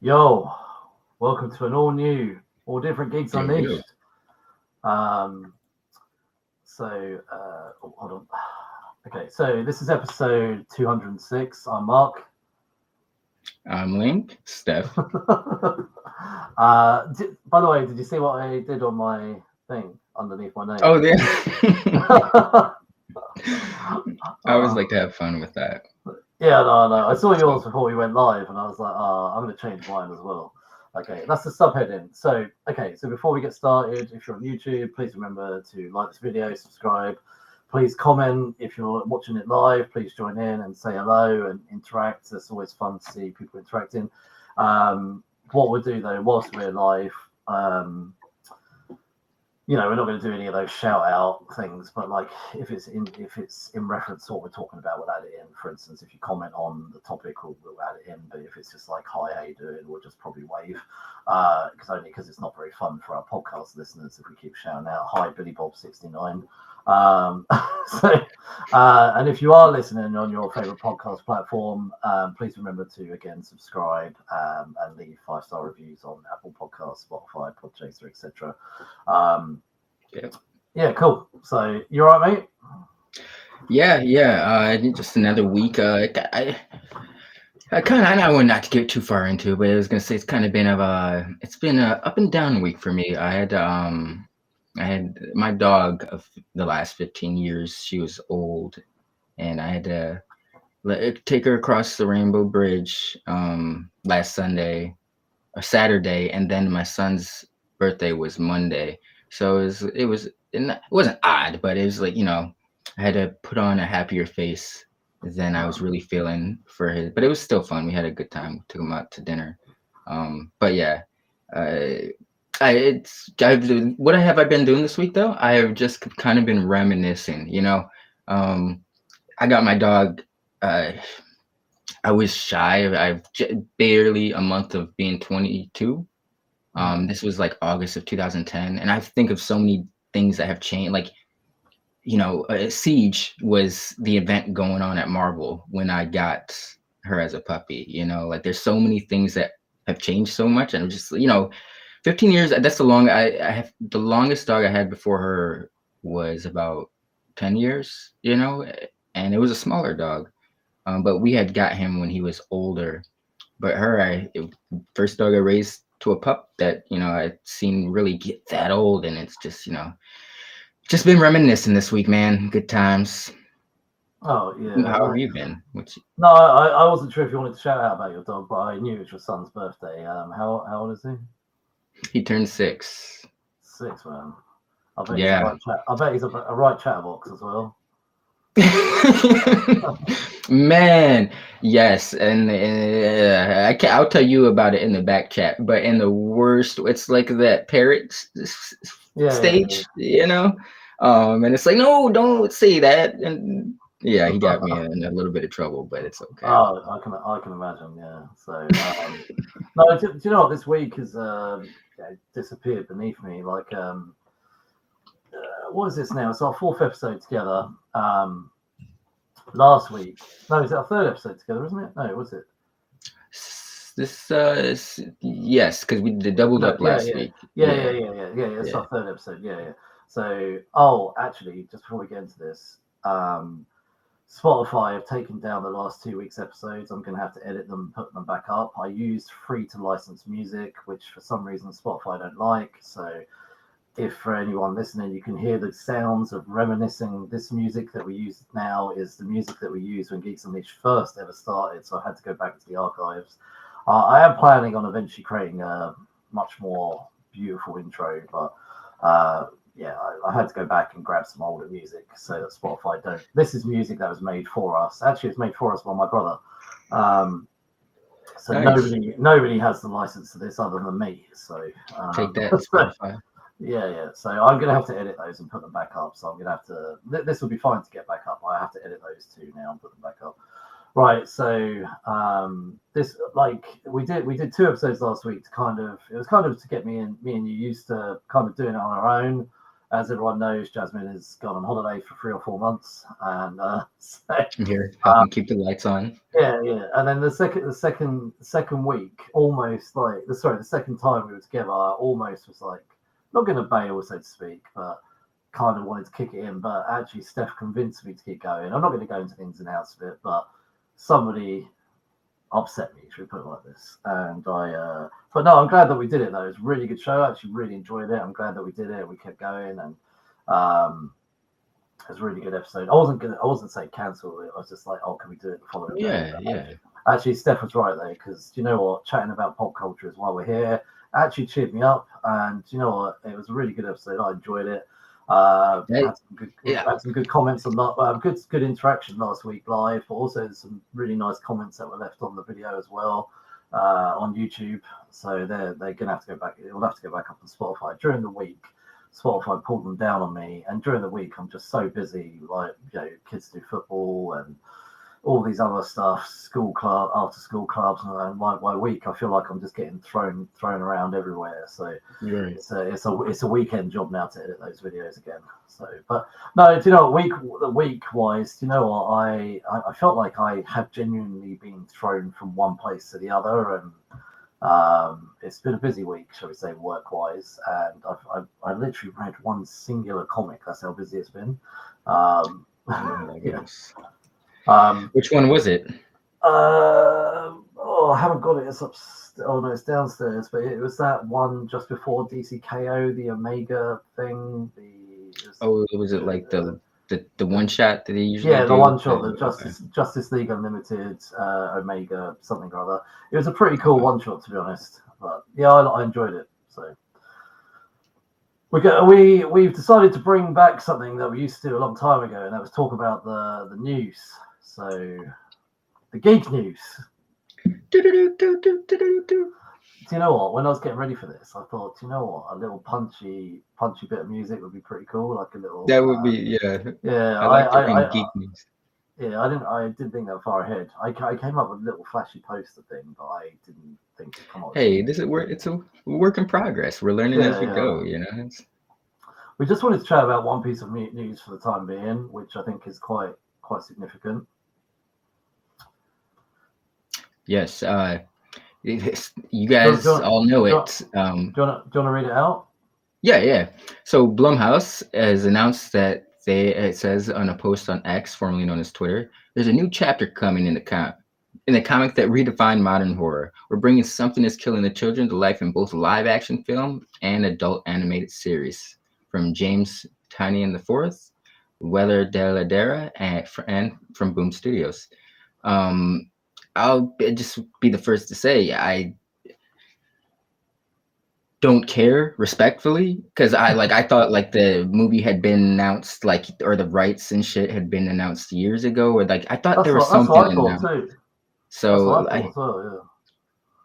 Yo, welcome to an all new, all different Geeks Yo, yo. Unleashed. Um, hold on. Okay, so this is episode 206. I'm Mark. I'm Link, Steph. By the way, did you see what I did on my thing underneath my name? Oh, yeah. I always Uh, like to have fun with that. Yeah, no. I saw yours before we went live, and I was like, I'm going to change mine as well. Okay, that's the subheading. So before we get started, if you're on YouTube, please remember to like this video, subscribe. Please comment if you're watching it live. Please join in and say hello and interact. It's always fun to see people interacting. What we'll do though, whilst we're live, we're not going to do any of those shout out things, but like if it's in reference to what we're talking about, we'll add it in. For instance, if you comment on the topic, we'll add it in. But if it's just like, hi, how you doing, we'll just probably wave, because it's not very fun for our podcast listeners if we keep shouting out, hi, Billy Bob 69. And if you are listening on your favorite podcast platform, please remember to again subscribe and leave 5-star reviews on Apple Podcasts, Spotify, Podchaser, etc. Yeah, cool. So you all right, mate? Yeah. Just another week. I want not to get too far into it, but I was gonna say it's kind of been it's been a up and down week for me. I had my dog of the last 15 years. She was old, and I had to take her across the Rainbow Bridge last Sunday or Saturday, and then my son's birthday was Monday. So it wasn't odd, but it was like, I had to put on a happier face than I was really feeling for his, but it was still fun. We had a good time. We took him out to dinner. But yeah, what have I been doing this week though? I have just kind of been reminiscing, I got my dog, I was shy. I've barely a month of being 22. This was like August of 2010, and I think of so many things that have changed. Like, Siege was the event going on at Marvel when I got her as a puppy. Like there's so many things that have changed so much, and I'm just 15 years. That's I have the longest dog I had before her was about 10 years. And it was a smaller dog. But we had got him when he was older. But first dog I raised to a pup that I'd seen really get that old, and it's just been reminiscing this week, man. Good times. Oh yeah. How have you been? No, I wasn't sure if you wanted to shout out about your dog, but I knew it was your son's birthday. How old is he? He turned 6. 6, man. I bet Yeah. he's a right chatterbox as well. Man, yes, and I'll tell you about it in the back chat. But in the worst, it's like that parrot stage, and it's like, no, don't say that. And yeah, he got me in a little bit of trouble, but it's okay. Oh, I can imagine. Yeah. So no, do you know what? This week has disappeared beneath me. Like what is this now? It's our 4th episode together. Last week, no, it's our 3rd episode together, isn't it? No, was it? Yes, because we doubled up last week. Yeah. It's our 3rd episode. Yeah. So, actually, just before we get into this, Spotify have taken down the last 2 weeks' episodes. I'm going to have to edit them and put them back up. I used free to license music, which for some reason Spotify don't like. So if for anyone listening, you can hear the sounds of reminiscing, this music that we use now is the music that we used when Geeks Unleashed first ever started. So I had to go back to the archives. I am planning on eventually creating a much more beautiful intro, but I had to go back and grab some older music so that Spotify don't. This is music that was made for us. Actually, it's made for us by my brother. So nice. Nobody has the license to this other than me. So take that, Spotify. Yeah. So I'm going to have to edit those and put them back up. So I'm going to have to. This will be fine to get back up. I have to edit those too now and put them back up. Right. So this, like, we did 2 episodes last week to it was kind of to get me and you used to kind of doing it on our own. as everyone knows, Jasmine has gone on holiday for 3 or 4 months, and so I'm here uh, helping keep the lights on. yeah. And then the second week, almost like the second time we were together, I almost was like not going to bail, so to speak, but kind of wanted to kick it in. But actually, Steph convinced me to keep going. I'm not going to go into the ins and outs of it, but somebody upset me, should we put it like this? And but no, I'm glad that we did it though. It was a really good show. I actually really enjoyed it. I'm glad that we did it. We kept going, and it was a really good episode. I wasn't saying cancel it. I was just like, oh, can we do it the following day? Yeah. Actually, Steph was right though, because you know what, chatting about pop culture is why we're here. Actually cheered me up, and you know what, it was a really good episode. I enjoyed it. Hey, yeah. Had some good comments on that. Good interaction last week live, but also some really nice comments that were left on the video as well on YouTube. So they're gonna have to go back. We'll have to go back up on Spotify during the week. Spotify pulled them down on me, and during the week I'm just so busy. Like kids do football and all these other stuff, after school clubs, and my week I feel like I'm just getting thrown around everywhere. So Right. it's a weekend job now to edit those videos again. So, but no, do you know what, week wise, do you know what, I felt like I have genuinely been thrown from one place to the other, and it's been a busy week, shall we say, work wise, and I literally read one singular comic. That's how busy it's been. Oh my Yeah. goodness. Um, Which one was it? I haven't got it. It's up. Oh no, it's downstairs. But it was that one just before DCKO, the Omega thing. Was it like the one shot that they usually the do? one shot, the Okay. Justice League Unlimited, Omega something or other. It was a pretty cool one shot, to be honest. But yeah, I enjoyed it. So we've decided to bring back something that we used to do a long time ago, and that was talk about the news. So the geek news. Do you know what? When I was getting ready for this, I thought, you know what, a little punchy bit of music would be pretty cool, like a little. That would be, yeah. Yeah, I like to bring geek news. Yeah, I didn't think that far ahead. I came up with a little flashy poster thing, but I didn't think to come up with. Hey, it's a work in progress. We're learning as we go, you know. We just wanted to chat about one piece of news for the time being, which I think is quite significant. Yes, you guys all know it. Do you want to read it out? Yeah. So Blumhouse has announced that it says on a post on X, formerly known as Twitter, there's a new chapter coming in the comic that redefined modern horror. We're bringing something that's killing the children to life in both live action film and adult animated series. From James Tynion IV, Weather de la Dera, and from Boom Studios. I'll just be the first to say I don't care, respectfully, because I thought like the movie had been announced, like, or the rights and shit had been announced years ago, or like I thought there was something announced. Too. So that's what I thought as well,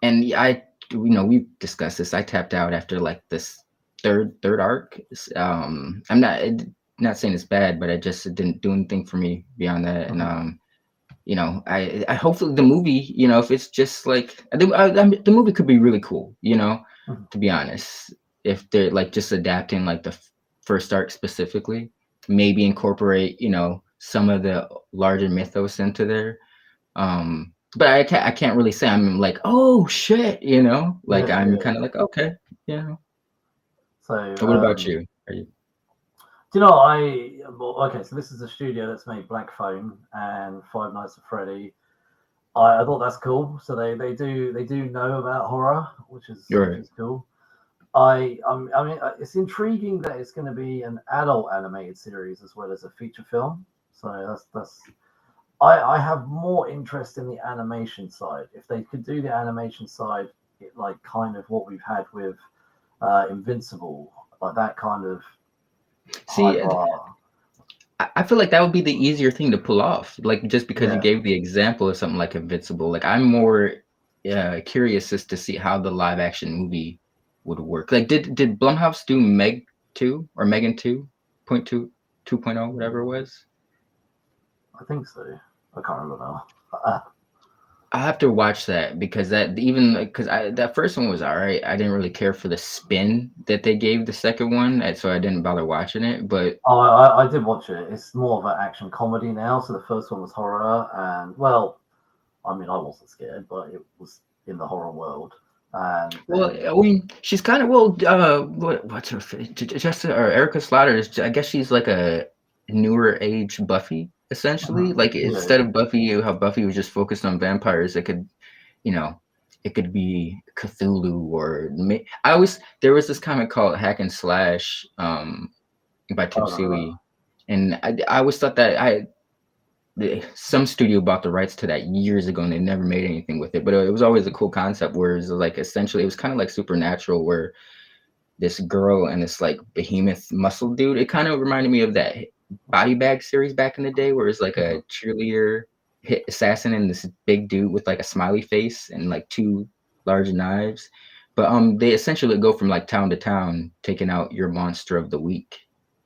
yeah. And we've discussed this. I tapped out after like this third arc. I'm not saying it's bad, but it didn't do anything for me beyond that. And I hopefully the movie, if it's just like the movie could be really cool, to be honest, if they're like just adapting like the first arc specifically, maybe incorporate, some of the larger mythos into there. But I can't really say I'm like, oh shit, like I'm kind of like, okay, So what about you? Are you? Do you know, okay, so this is a studio that's made Black Phone and Five Nights at Freddy. I thought that's cool. So they do know about horror, which is cool. I mean, it's intriguing that it's going to be an adult animated series as well as a feature film. So that's I have more interest in the animation side. If they could do the animation side, like kind of what we've had with Invincible, like that kind of. See, I feel like that would be the easier thing to pull off, like just because you gave the example of something like Invincible. Like I'm more curious as to see how the live action movie would work. Like did Blumhouse do Meg 2 or Megan 2.2 whatever it was? I think so. I can't remember now. I have to watch that because that even because I that first one was all right. I didn't really care for the spin that they gave the second one, and so I didn't bother watching it. But Oh, I did watch it. It's more of an action comedy now. So the first one was horror, and well, I mean, I wasn't scared, but it was in the horror world. And well, then, I mean, she's kind of well. What's her face? Just or Erica Slaughter is. I guess she's like a newer age Buffy, essentially. Like yeah, instead yeah. of Buffy, how Buffy was just focused on vampires, it could, you know, it could be Cthulhu or I always there was this comic called Hack and Slash by I Tim don't know. Seeley, and I always thought that some studio bought the rights to that years ago and they never made anything with it, but it was always a cool concept where it's like essentially it was kind of like Supernatural where this girl and this like behemoth muscle dude. It kind of reminded me of that body bag series back in the day where it's like a cheerleader hit assassin and this big dude with like a smiley face and like two large knives. But they essentially go from like town to town taking out your monster of the week.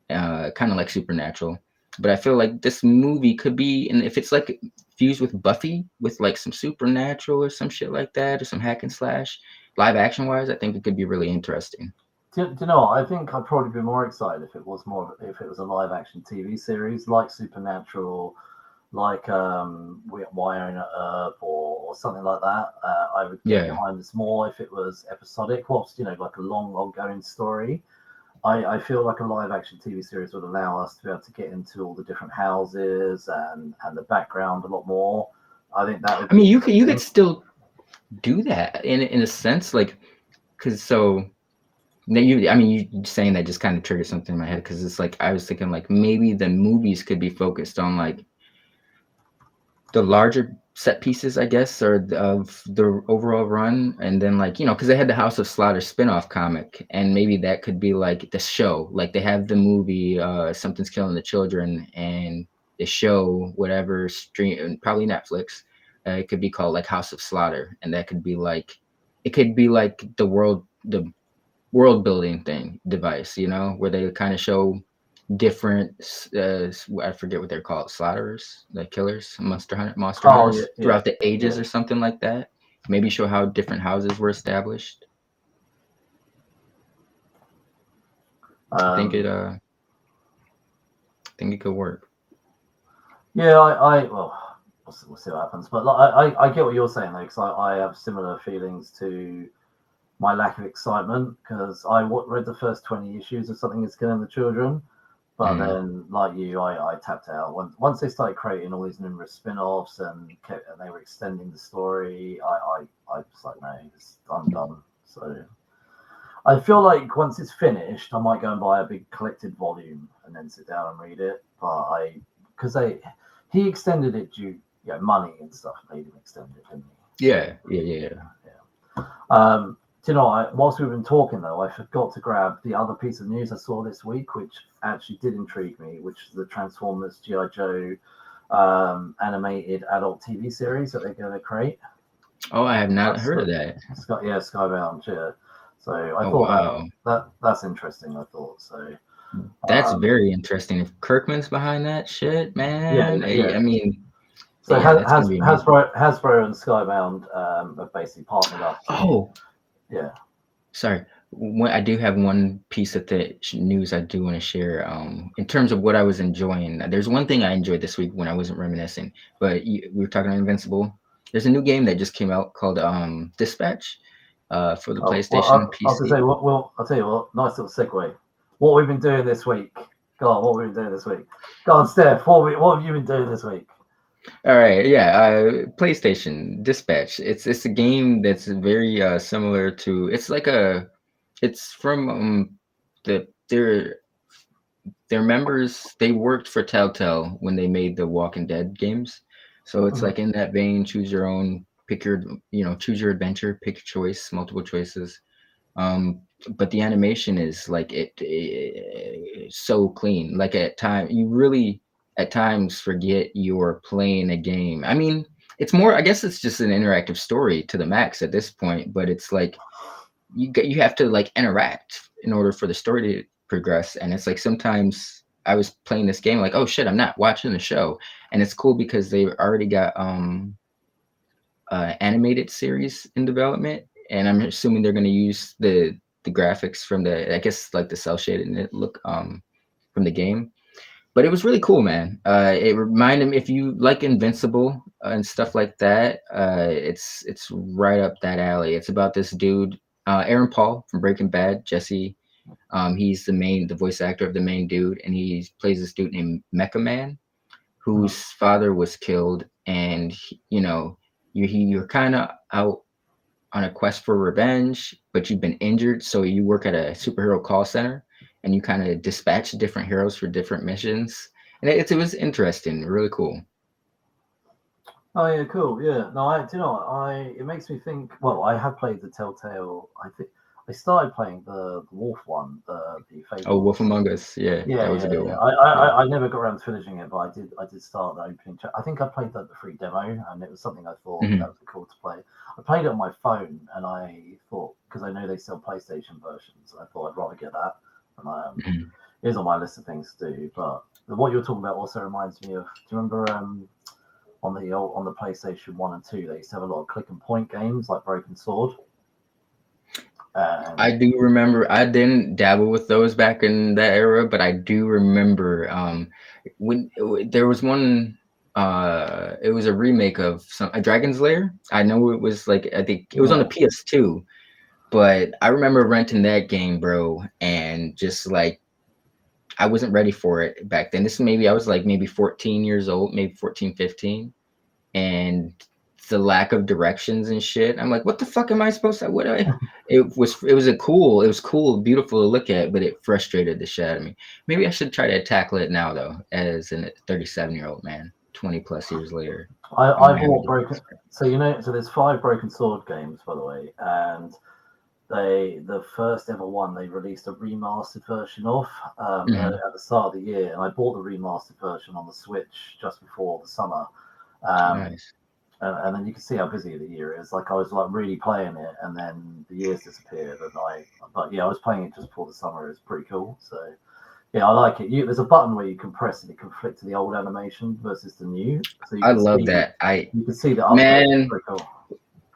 Kind of like Supernatural. But I feel like this movie could be, and if it's like fused with Buffy with like some Supernatural or some shit like that or some hack and slash live action wise, I think it could be really interesting. Do you know what? I think I'd probably be more excited if it was if it was a live action TV series like Supernatural, like Wynonna Earp or something like that. I would get Yeah. behind this more if it was episodic, whilst like a long ongoing story. I feel like a live action TV series would allow us to be able to get into all the different houses and the background a lot more. I think that would I be mean, you could interesting. still do that in a sense, like because so now I mean you saying that just kind of triggered something in my head because it's like I was thinking like maybe the movies could be focused on like the larger set pieces, I guess, or of the overall run, and then like because they had the House of Slaughter spin-off comic, and maybe that could be like the show, like they have the movie Something's Killing the Children, and the show whatever stream, probably Netflix. It could be called like House of Slaughter, and that could be like it could be like the world building thing device, where they kind of show different I forget what they're called, slaughterers, like killers, monster Oh yeah, hunters yeah, throughout the ages yeah. or something like that. Maybe show how different houses were established. I think Um, it could work. yeah, well, we'll see what happens. But like, I get what you're saying though, because I have similar feelings to my lack of excitement because read the first 20 issues of Something Is Killing the Children. But Mm. then, like you, I tapped out. Once they started creating all these numerous spin-offs and they were extending the story, I was like, no, I'm done. So I feel like once it's finished, I might go and buy a big collected volume and then sit down and read it. But because he extended it due, money and stuff made him extend it, didn't Yeah, yeah, yeah. he? Yeah. Do you know, whilst we've been talking though, I forgot to grab the other piece of news I saw this week, which actually did intrigue me, which is the Transformers GI Joe animated adult TV series that they're going to create. Oh, I have not That's heard of that. Skybound. Yeah. So I Oh thought wow, that's interesting. I thought so. that's Um, very interesting. If Kirkman's behind that shit, yeah, man, I yeah. mean, So yeah, that's gonna be amazing. Hasbro and Skybound have basically partnered up to Oh, yeah. sorry. I do have one piece of the news I do want to share. In terms of what I was enjoying, there's one thing I enjoyed this week when I wasn't reminiscing. But we were talking about Invincible. There's a new game that just came out called Dispatch, for the Oh, well, PlayStation, I was gonna say, PC. I'll tell you what, nice little segue. What we've been doing this week. Go on, what we've been doing this week. Go on, Steph, what have you been doing this week? All right, yeah, PlayStation Dispatch. It's a game that's very similar to. It's from the their members. They worked for Telltale when they made the Walking Dead games, so it's Mhm. like in that vein. Choose your own, pick your, choose your adventure, pick your choice, multiple choices. But the animation is like so clean. Like at time, you really at times forget you're playing a game. I mean, it's more. I guess it's just an interactive story to the max at this point. But it's like you have to like interact in order for the story to progress. And it's like sometimes I was playing this game like, oh shit, I'm not watching the show. And it's cool because they've already got animated series in development, and I'm assuming they're going to use the graphics from the, I guess, like the cell shaded look from the game. But it was really cool, man. It reminded me, if you like Invincible and stuff like that, it's right up that alley. It's about this dude, Aaron Paul from Breaking Bad, Jesse. He's the voice actor of the main dude, and he plays this dude named Mecha Man, Mhm. whose father was killed, and you're kind of out on a quest for revenge, but you've been injured, so you work at a superhero call center, and you kind of dispatch different heroes for different missions, and it was interesting, really cool. Oh yeah, cool. Yeah. No, do you know what? It makes me think. Well, I have played the Telltale. I think I started playing the Wolf one, the Oh, Wolf Fables. Among Us, yeah, Yeah, that was a yeah, good yeah. one. I, Yeah. I, I never got around to finishing it, but I did start the opening. I think I played the free demo, and it was something I thought that Hmm. would be cool to play. I played it on my phone, and I thought, because I know they sell PlayStation versions, I thought I'd rather get that. And Hmm. it is on my list of things to do. But what you're talking about also reminds me of. Do you remember on the PlayStation 1 and 2, they used to have a lot of click and point games like Broken Sword. I And do remember. I didn't dabble with those back in that era, but I do remember there was one. It was a remake of a Dragon's Lair. I know it was like, I think it was on the yeah, PS2, but I remember renting that game, bro, and just like I wasn't ready for it back then. This maybe I was like maybe 14 years old, maybe 14, 15, and the lack of directions and shit. I'm like, what the fuck am I supposed to? What I? It was cool, beautiful to look at, but it frustrated the shit out of me. Maybe I should try to tackle it now though, as a 37-year-old man, 20 plus years later. I'm a I man with bought a Broken. So so there's 5 Broken Sword games, by the way, and the first ever one they released a remastered version of Mhm. at the start of the year, and I bought the remastered version on the Switch just before the summer. Um, Nice. and then you can see how busy the year is. Like I was like really playing it, and then the years disappeared. But yeah, I was playing it just before the summer. It's pretty cool. So yeah, I like it. There's a button where you can press and it can flick to the old animation versus the new, so I love that. you can see the upgrade. It's Man, pretty cool.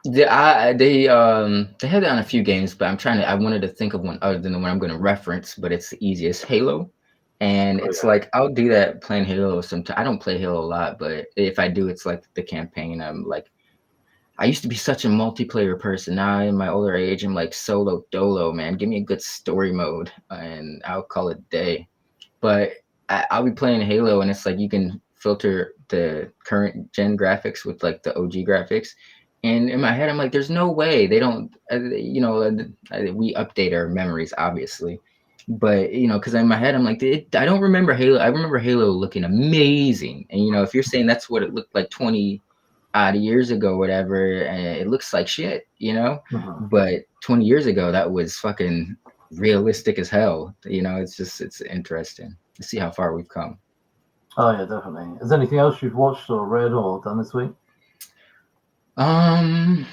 they had it on a few games, but I wanted to think of one other than the one I'm going to reference, but it's the easiest, Halo. And Oh it's yeah. like I'll do that playing Halo sometimes. I don't play Halo a lot, but if I do, it's like the campaign. I'm like, I used to be such a multiplayer person. Now in my older age, I'm like solo dolo, man. Give me a good story mode, and I'll call it a day. But I'll be playing Halo, and it's like you can filter the current gen graphics with like the OG graphics. And in my head, I'm like, there's no way they don't, we update our memories, obviously. But, because in my head, I'm like, I don't remember Halo. I remember Halo looking amazing. And, if you're saying that's what it looked like 20 odd years ago, whatever, and it looks like shit. Mhm. But 20 years ago, that was fucking realistic as hell. It's interesting to see how far we've come. Oh yeah, definitely. Is there anything else you've watched or read or done this week? Um,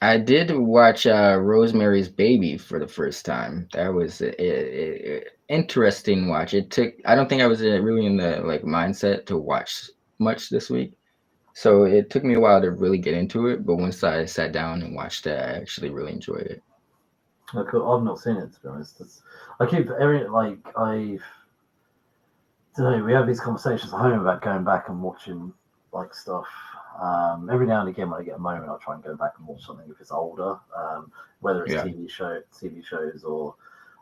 I did watch Rosemary's Baby for the first time. That was a interesting watch. I don't think I was really in the like mindset to watch much this week. So it took me a while to really get into it, but once I sat down and watched it, I actually really enjoyed it. Oh, cool. I've not seen it, to be honest. I keep every like I don't know. We have these conversations at home about going back and watching like stuff. Every now and again, when I get a moment, I'll try and go back and watch something if it's older, whether it's Yeah. TV shows or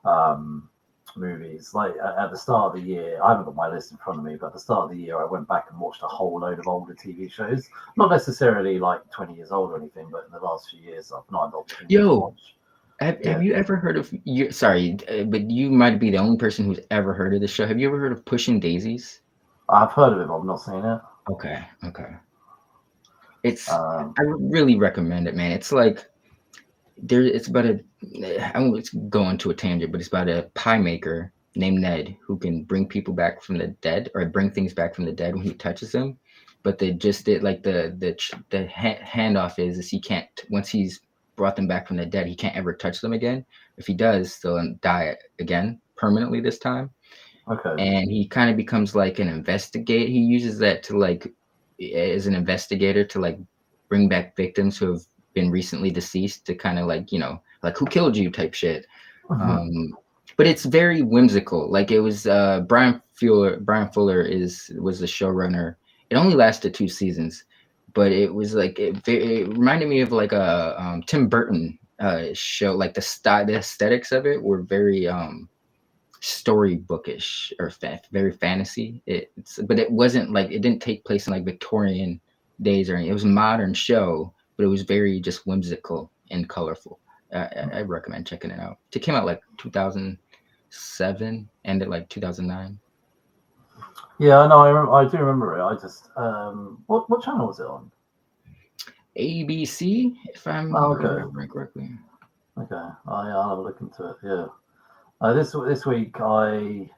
um, movies. Like at the start of the year, I haven't got my list in front of me, but at the start of the year, I went back and watched a whole load of older TV shows. Not necessarily like 20 years old or anything, but in the last few years, I've not had the opportunity to Yo, watch. have Yeah, you ever heard of you? Sorry, but you might be the only person who's ever heard of this show. Have you ever heard of Pushing Daisies? I've heard of it, but I've not seen it. Okay, okay. It's Um, I really recommend it, man. It's like it's about I won't go into a tangent, but it's about a pie maker named Ned who can bring people back from the dead, or bring things back from the dead when he touches them. But they just did like the handoff is he can't, once he's brought them back from the dead, he can't ever touch them again. If he does, they'll die again permanently this time. okay. And he kind of becomes like an investigate. He uses that to like as an investigator to like bring back victims who have been recently deceased to kind of like, you know, like who killed you type shit. Mhm. Um, but it's very whimsical. Like it was Brian Fuller is was the showrunner. It only lasted 2 seasons, but it was like it reminded me of like a Tim Burton show. Like the aesthetics of it were very storybookish or very fantasy. But it wasn't like it didn't take place in like Victorian days or anything. It was a modern show, but it was very just whimsical and colorful. I recommend checking it out. It came out like 2007, ended like 2009. Yeah, I know. I do remember it. I just what channel was it on? ABC, if I'm Oh, okay, remembering correctly. okay. I'll have a look into it. Yeah. This week we'll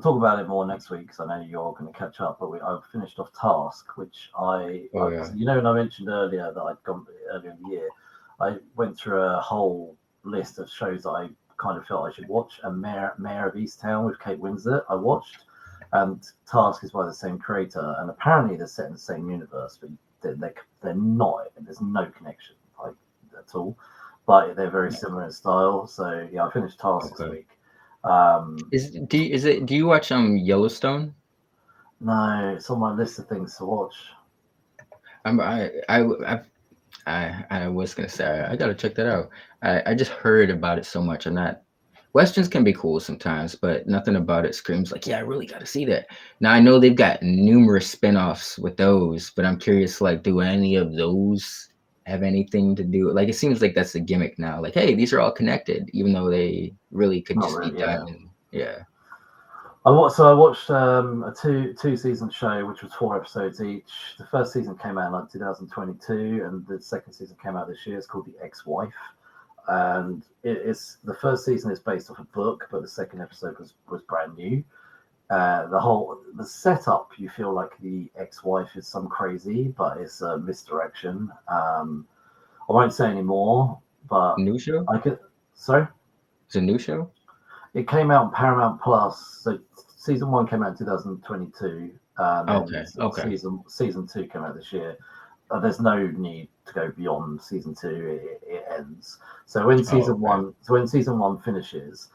talk about it more next week because I know you're going to catch up. But I've finished off Task, which Oh yeah. you know, when I mentioned earlier that I'd gone earlier in the year, I went through a whole list of shows that I kind of felt I should watch. And Mayor of Easttown with Kate Winslet, I watched, and Task is by the same creator, and apparently they're set in the same universe, but they're not. There's no connection like at all, but they're very similar in style. So yeah, I finished Task this Okay. week. Um, Do you watch Yellowstone? no, it's on my list of things to watch. I'm I was gonna say I gotta check that out. I just heard about it so much. I'm not Westerns can be cool sometimes, but nothing about it screams like, yeah, I really gotta see that. Now I know they've got numerous spin-offs with those, but I'm curious, like, do any of those have anything to do? Like it seems like that's the gimmick now. Like, hey, these are all connected, even though they really could Not just be really, done yeah. in yeah. I watched a two season show, which was 4 episodes each. The first season came out in like 2022, and the second season came out this year. It's called The Ex-Wife, and it's the first season is based off a book, but the second episode was brand new. The setup, you feel like the ex-wife is some crazy, but it's a misdirection. I won't say any more, but New show? I could. Sorry. It's a new show? It came out on Paramount Plus. So season one came out in 2022, and then Okay, okay. season two came out this year. There's no need to go beyond season two. It ends. Oh, okay. So when season one finishes,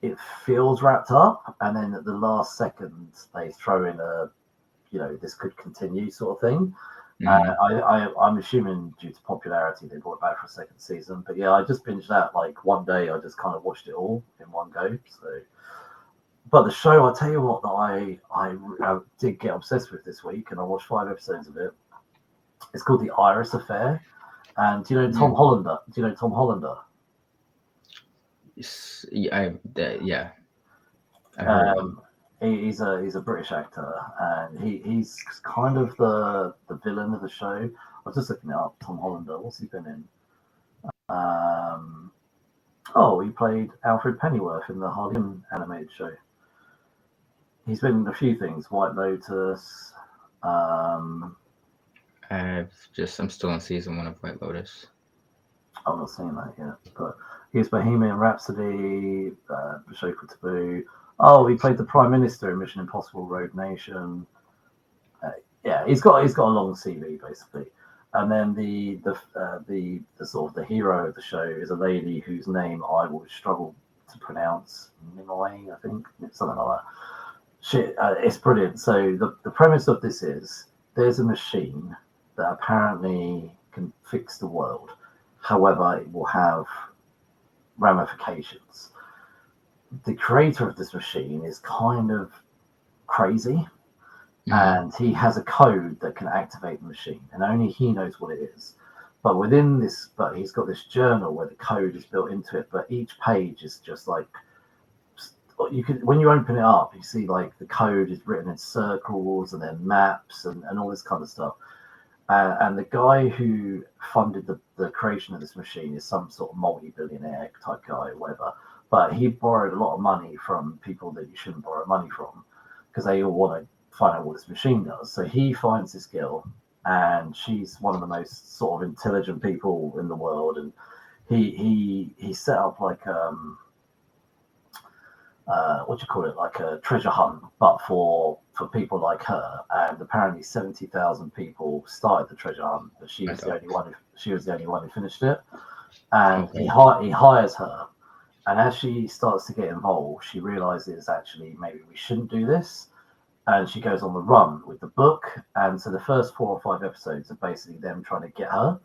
it feels wrapped up, and then at the last second they throw in a, this could continue sort of thing. Hmm. I'm assuming due to popularity they brought it back for a second season. But yeah, I just binged that like one day. I just kind of watched it all in one go. So, but the show, I tell you what, that I did get obsessed with this week, and I watched 5 episodes of it. It's called The Iris Affair, and do you know Tom Mm. Hollander? Do you know Tom Hollander? Yeah, I heard of him. Um, he's a British actor, and he's kind of the villain of the show. I was just looking it up. Tom Hollander, what's he been in? Um, oh, he played Alfred Pennyworth in the Harley Quinn animated show. He's been in a few things, White Lotus. Um, I'm still on season 1 of White Lotus. I've not seen that yet, but he's Bohemian Rhapsody, show called Taboo. Oh, he played the Prime Minister in Mission Impossible: Rogue Nation. Yeah, he's got a long CV basically. And then the sort of the hero of the show is a lady whose name I will struggle to pronounce. Nimoy, I think, something like that. Shit, it's brilliant. So the premise of this is there's a machine that apparently can fix the world. However, it will have ramifications. The creator of this machine is kind of crazy, Hmm. and he has a code that can activate the machine, and only he knows what it is. But he's got this journal where the code is built into it, but each page is just like, you could, when you open it up, you see like the code is written in circles and then maps and all this kind of stuff. And the guy who funded the creation of this machine is some sort of multi-billionaire type guy or whatever. But he borrowed a lot of money from people that you shouldn't borrow money from, because they all want to find out what this machine does. So he finds this girl, and she's one of the most sort of intelligent people in the world. And he set up like what do you call it, like a treasure hunt, but for people like her. And apparently, 70,000 people started the treasure hunt, but she My was the only dogs. one. She was the only one who finished it. And he Okay. he hires her, and as she starts to get involved, she realizes actually maybe we shouldn't do this, and she goes on the run with the book. And so the first 4 or 5 episodes are basically them trying to get her,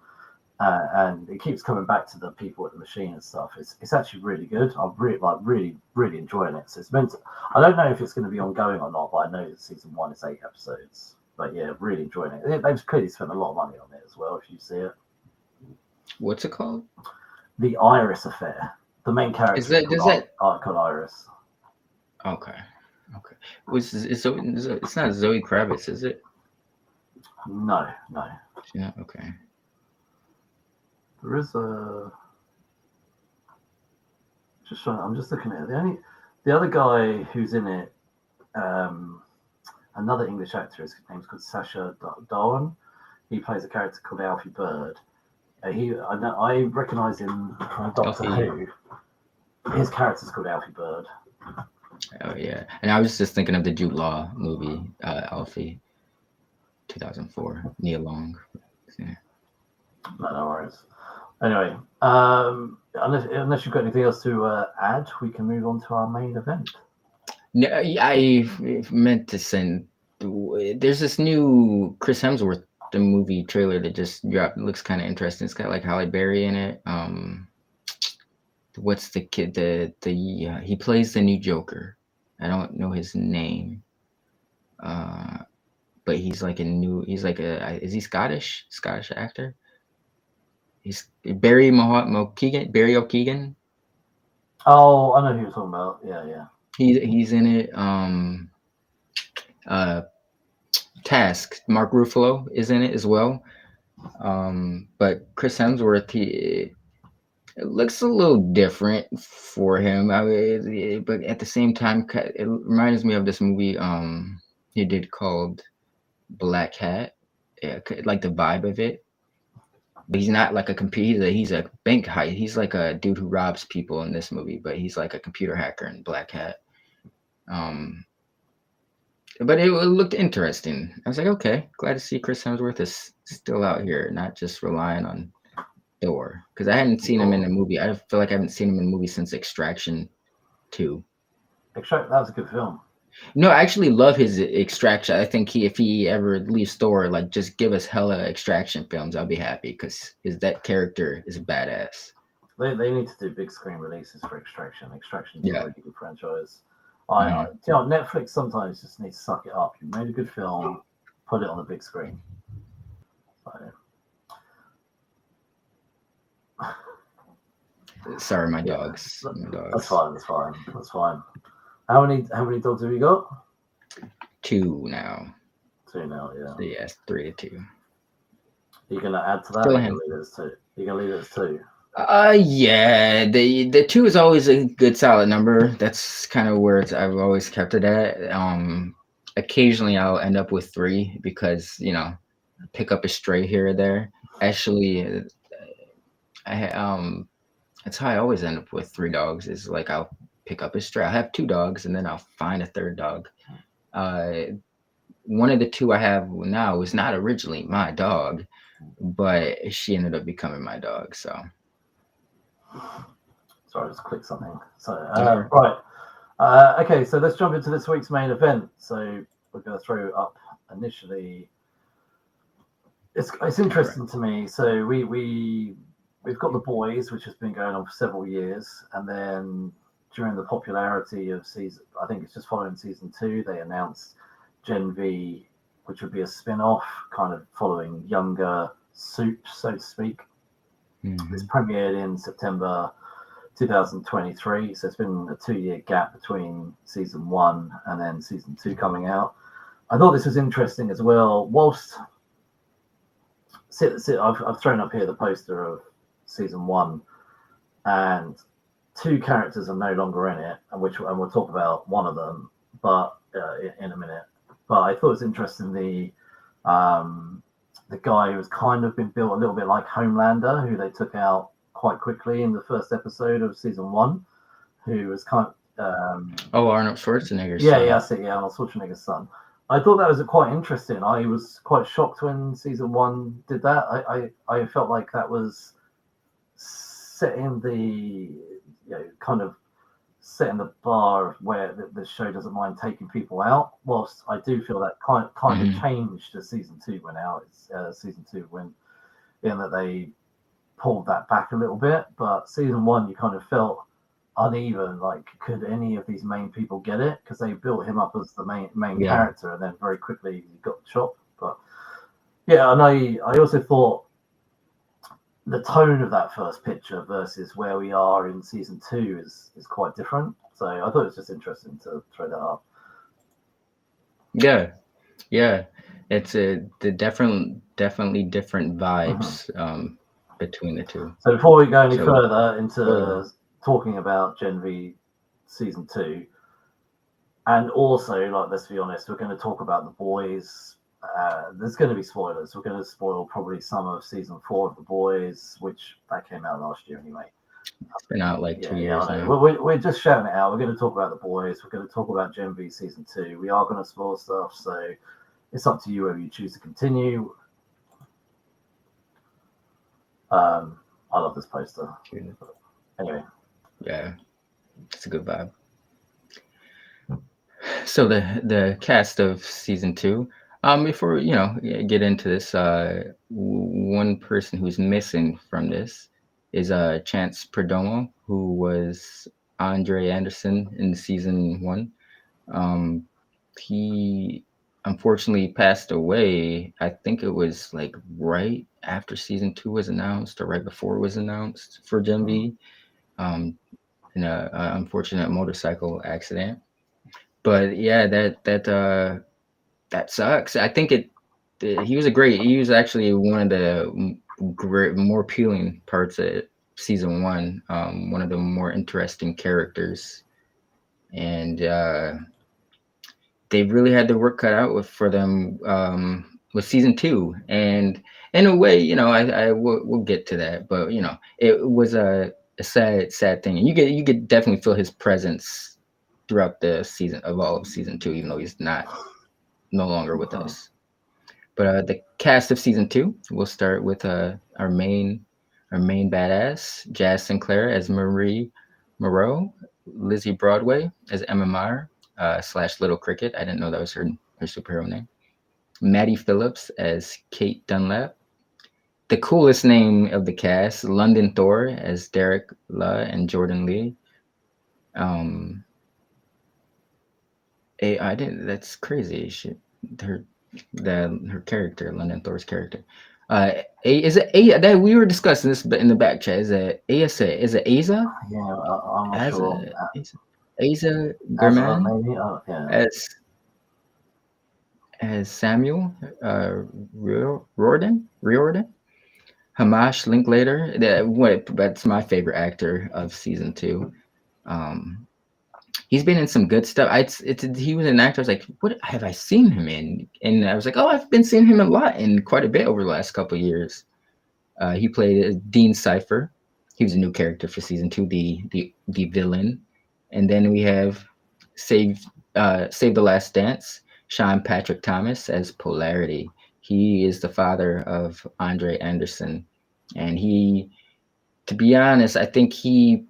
and it keeps coming back to the people at the machine and stuff. It's actually really good. I'm really enjoying it. So it's meant to, I don't know if it's going to be ongoing or not, but I know that season 1 is 8 episodes. But yeah, really enjoying it. They've clearly spent a lot of money on it as well. If you see it, What's it called? The Iris Affair. The main Is character is that does that? called Iris. Okay. Okay. It's not Zoe Kravitz, is it? No, no. Yeah. Okay. There is a. Just trying. I'm just looking at it. The other guy who's in it, um, another English actor. His name's called Sacha Darwin. He plays a character called Alfie Bird. I recognise him from Doctor Alfie. Who. His character's called Alfie Bird. Oh yeah. And I was just thinking of the Jude Law movie, Alfie, 2004, Nia Long. Yeah. No worries. Anyway, unless you've got anything else to add, we can move on to our main event. No, I meant to send. There's this new Chris Hemsworth the movie trailer that just dropped. It looks kind of interesting. It's got like Halle Berry in it. What's the kid? He plays the new Joker. I don't know his name. But he's like a new. He's like a. Is he Scottish? Scottish actor. He's O'Keegan. Barry O'Keegan. Oh, I know who you're talking about. Yeah, yeah. He's in it. Uh, Task. Mark Ruffalo is in it as well. But Chris Hemsworth, it looks a little different for him. But at the same time, it reminds me of this movie he did called Black Hat. Yeah, like the vibe of it. But he's not like a computer. He's a bank heist. He's like a dude who robs people in this movie, but he's like a computer hacker in Black Hat. But it looked interesting. I was like, okay, glad to see Chris Hemsworth is still out here, not just relying on Thor. Because I hadn't seen him in a movie. I feel like I haven't seen him in a movie since Extraction 2. That was a good film. No, I actually love his Extraction. I think if he ever leaves Thor, like just give us hella Extraction films, I'll be happy because that character is badass. They need to do big screen releases for Extraction. Extraction's a Yeah. really good franchise. Netflix sometimes just needs to suck it up. You made a good film, put it on the big screen. Sorry, my dogs. That's fine. How many dogs have you got? 2 now. 2 now, yeah. So yes, 3-2. Are you gonna add to that? Still Or a you hand. gonna leave it as 2? You're gonna leave it as 2. Yeah, the 2 is always a good solid number. That's kind of where I've always kept it at. Occasionally I'll end up with 3 because pick up a stray here or there. Actually, that's how I always end up with 3 dogs. Is like I'll pick up a stray. I have 2 dogs and then I'll find a third dog. One of the 2 I have now was not originally my dog, but she ended up becoming my dog. So. Sorry, I just clicked something. So Yeah. right. Okay, so let's jump into this week's main event. So we're going to throw up initially. It's interesting to me. So we've got The Boys, which has been going on for several years, and then during the popularity of season, I think it's just following season 2, they announced Gen V, which would be a spin-off, kind of following younger Soup, so to speak. Mm-hmm. It's premiered in September 2023, so it's been a 2-year gap between season 1 and then season 2 coming out. I thought this was interesting as well. Whilst I've thrown up here the poster of season 1, and 2 characters are no longer in it, and we'll talk about one of them, but in a minute. But I thought it was interesting the guy who was kind of been built a little bit like Homelander, who they took out quite quickly in the first episode of season 1, who was Oh, Arnold Schwarzenegger's Yeah, son. that's it. Yeah, Arnold Schwarzenegger's son. I thought that was quite interesting. I was quite shocked when season one did that. I felt like that was setting kind of setting the bar where the show doesn't mind taking people out. Whilst I do feel that kind of Hmm. changed as season two went out. It's season two when in that they pulled that back a little bit. But season one, you kind of felt uneven. Like, could any of these main people get it? Because they built him up as the main Yeah. character, and then very quickly he got chopped. But yeah, and I also thought the tone of that first picture versus where we are in season two is quite different. So I thought it was just interesting to throw that up. Yeah. Yeah. It's definitely different Mhm. vibes between the two. So before we go any So further spoiler. into talking about Gen V season two, and also, like, let's be honest, we're going to talk about the boys. There's going to be spoilers. We're going to spoil probably some of season four of the boys, which that came out last year anyway. It's been out like two Yeah, years I know. now. We're just shouting it out. We're going to talk about the boys. We're going to talk about Gen V season two. We are going to spoil stuff, so it's up to you whether you choose to continue. I love this poster. Anyway, Yeah, it's a good vibe. So the cast of season two. Before get into this, one person who's missing from this is Chance Perdomo, who was Andre Anderson in season one. Um, he unfortunately passed away. I think it was like right after season two was announced, or right before it was announced for Gen mm, V, um, in a unfortunate motorcycle accident. But yeah, that sucks. I think he was a great. He was actually one of the great, more appealing parts of season one. One of the more interesting characters, and they really had their work cut out for them with season two. And in a way, I we'll get to that, but it was a sad thing. And you could definitely feel his presence throughout the season of all of season two, even though he's not no longer with mhm. us. But the cast of season two, we'll start with our main badass, Jazz Sinclair as Marie Moreau, Lizzie Broadway as Emma Meyer slash Little Cricket. I didn't know that was her superhero name. Maddie Phillips as Kate Dunlap. The coolest name of the cast, London Thor as Derek La and Jordan Lee. Um, I didn't. That's crazy. Her her character, London Thor's character. Is it A that we were discussing this in the back chat? Is it Asa? Is it Asa? Yeah, I'm not As sure. Asa As German maybe, yeah. as Samuel Riordan. Hamash Linklater. That's my favorite actor of season two. Um, he's been in some good stuff. He was an actor. I was like, what have I seen him in? And I was like, oh, I've been seeing him a lot and quite a bit over the last couple of years. He played Dean Cipher. He was a new character for season two, the villain. And then we have Save the Last Dance. Sean Patrick Thomas as Polarity. He is the father of Andre Anderson, and to be honest, I think he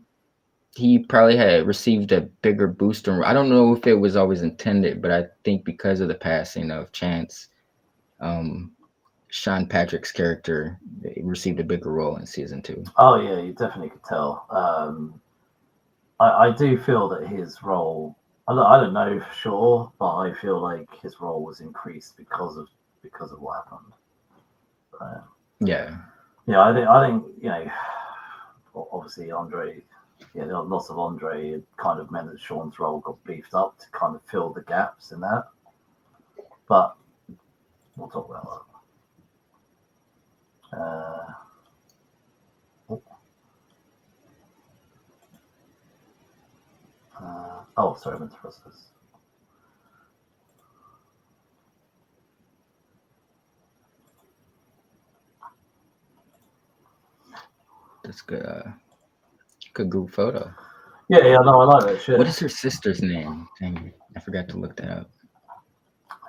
probably had received a bigger boost. I don't know if it was always intended, but I think because of the passing of Chance, um, Sean Patrick's character received a bigger role in season two. Oh yeah, you definitely could tell. I do feel that his role. I don't know for sure, but I feel like his role was increased because of what happened. Uh, Yeah, yeah, I think obviously Andre. Yeah, the loss of Andre it kind of meant that Sean's role got beefed up to kind of fill the gaps in that. But we'll talk about that. Oh, sorry, I meant to press this. that's good. Good group photo. Yeah, yeah, no, I like that What shit. is her sister's name? Dang it, I forgot to look that up.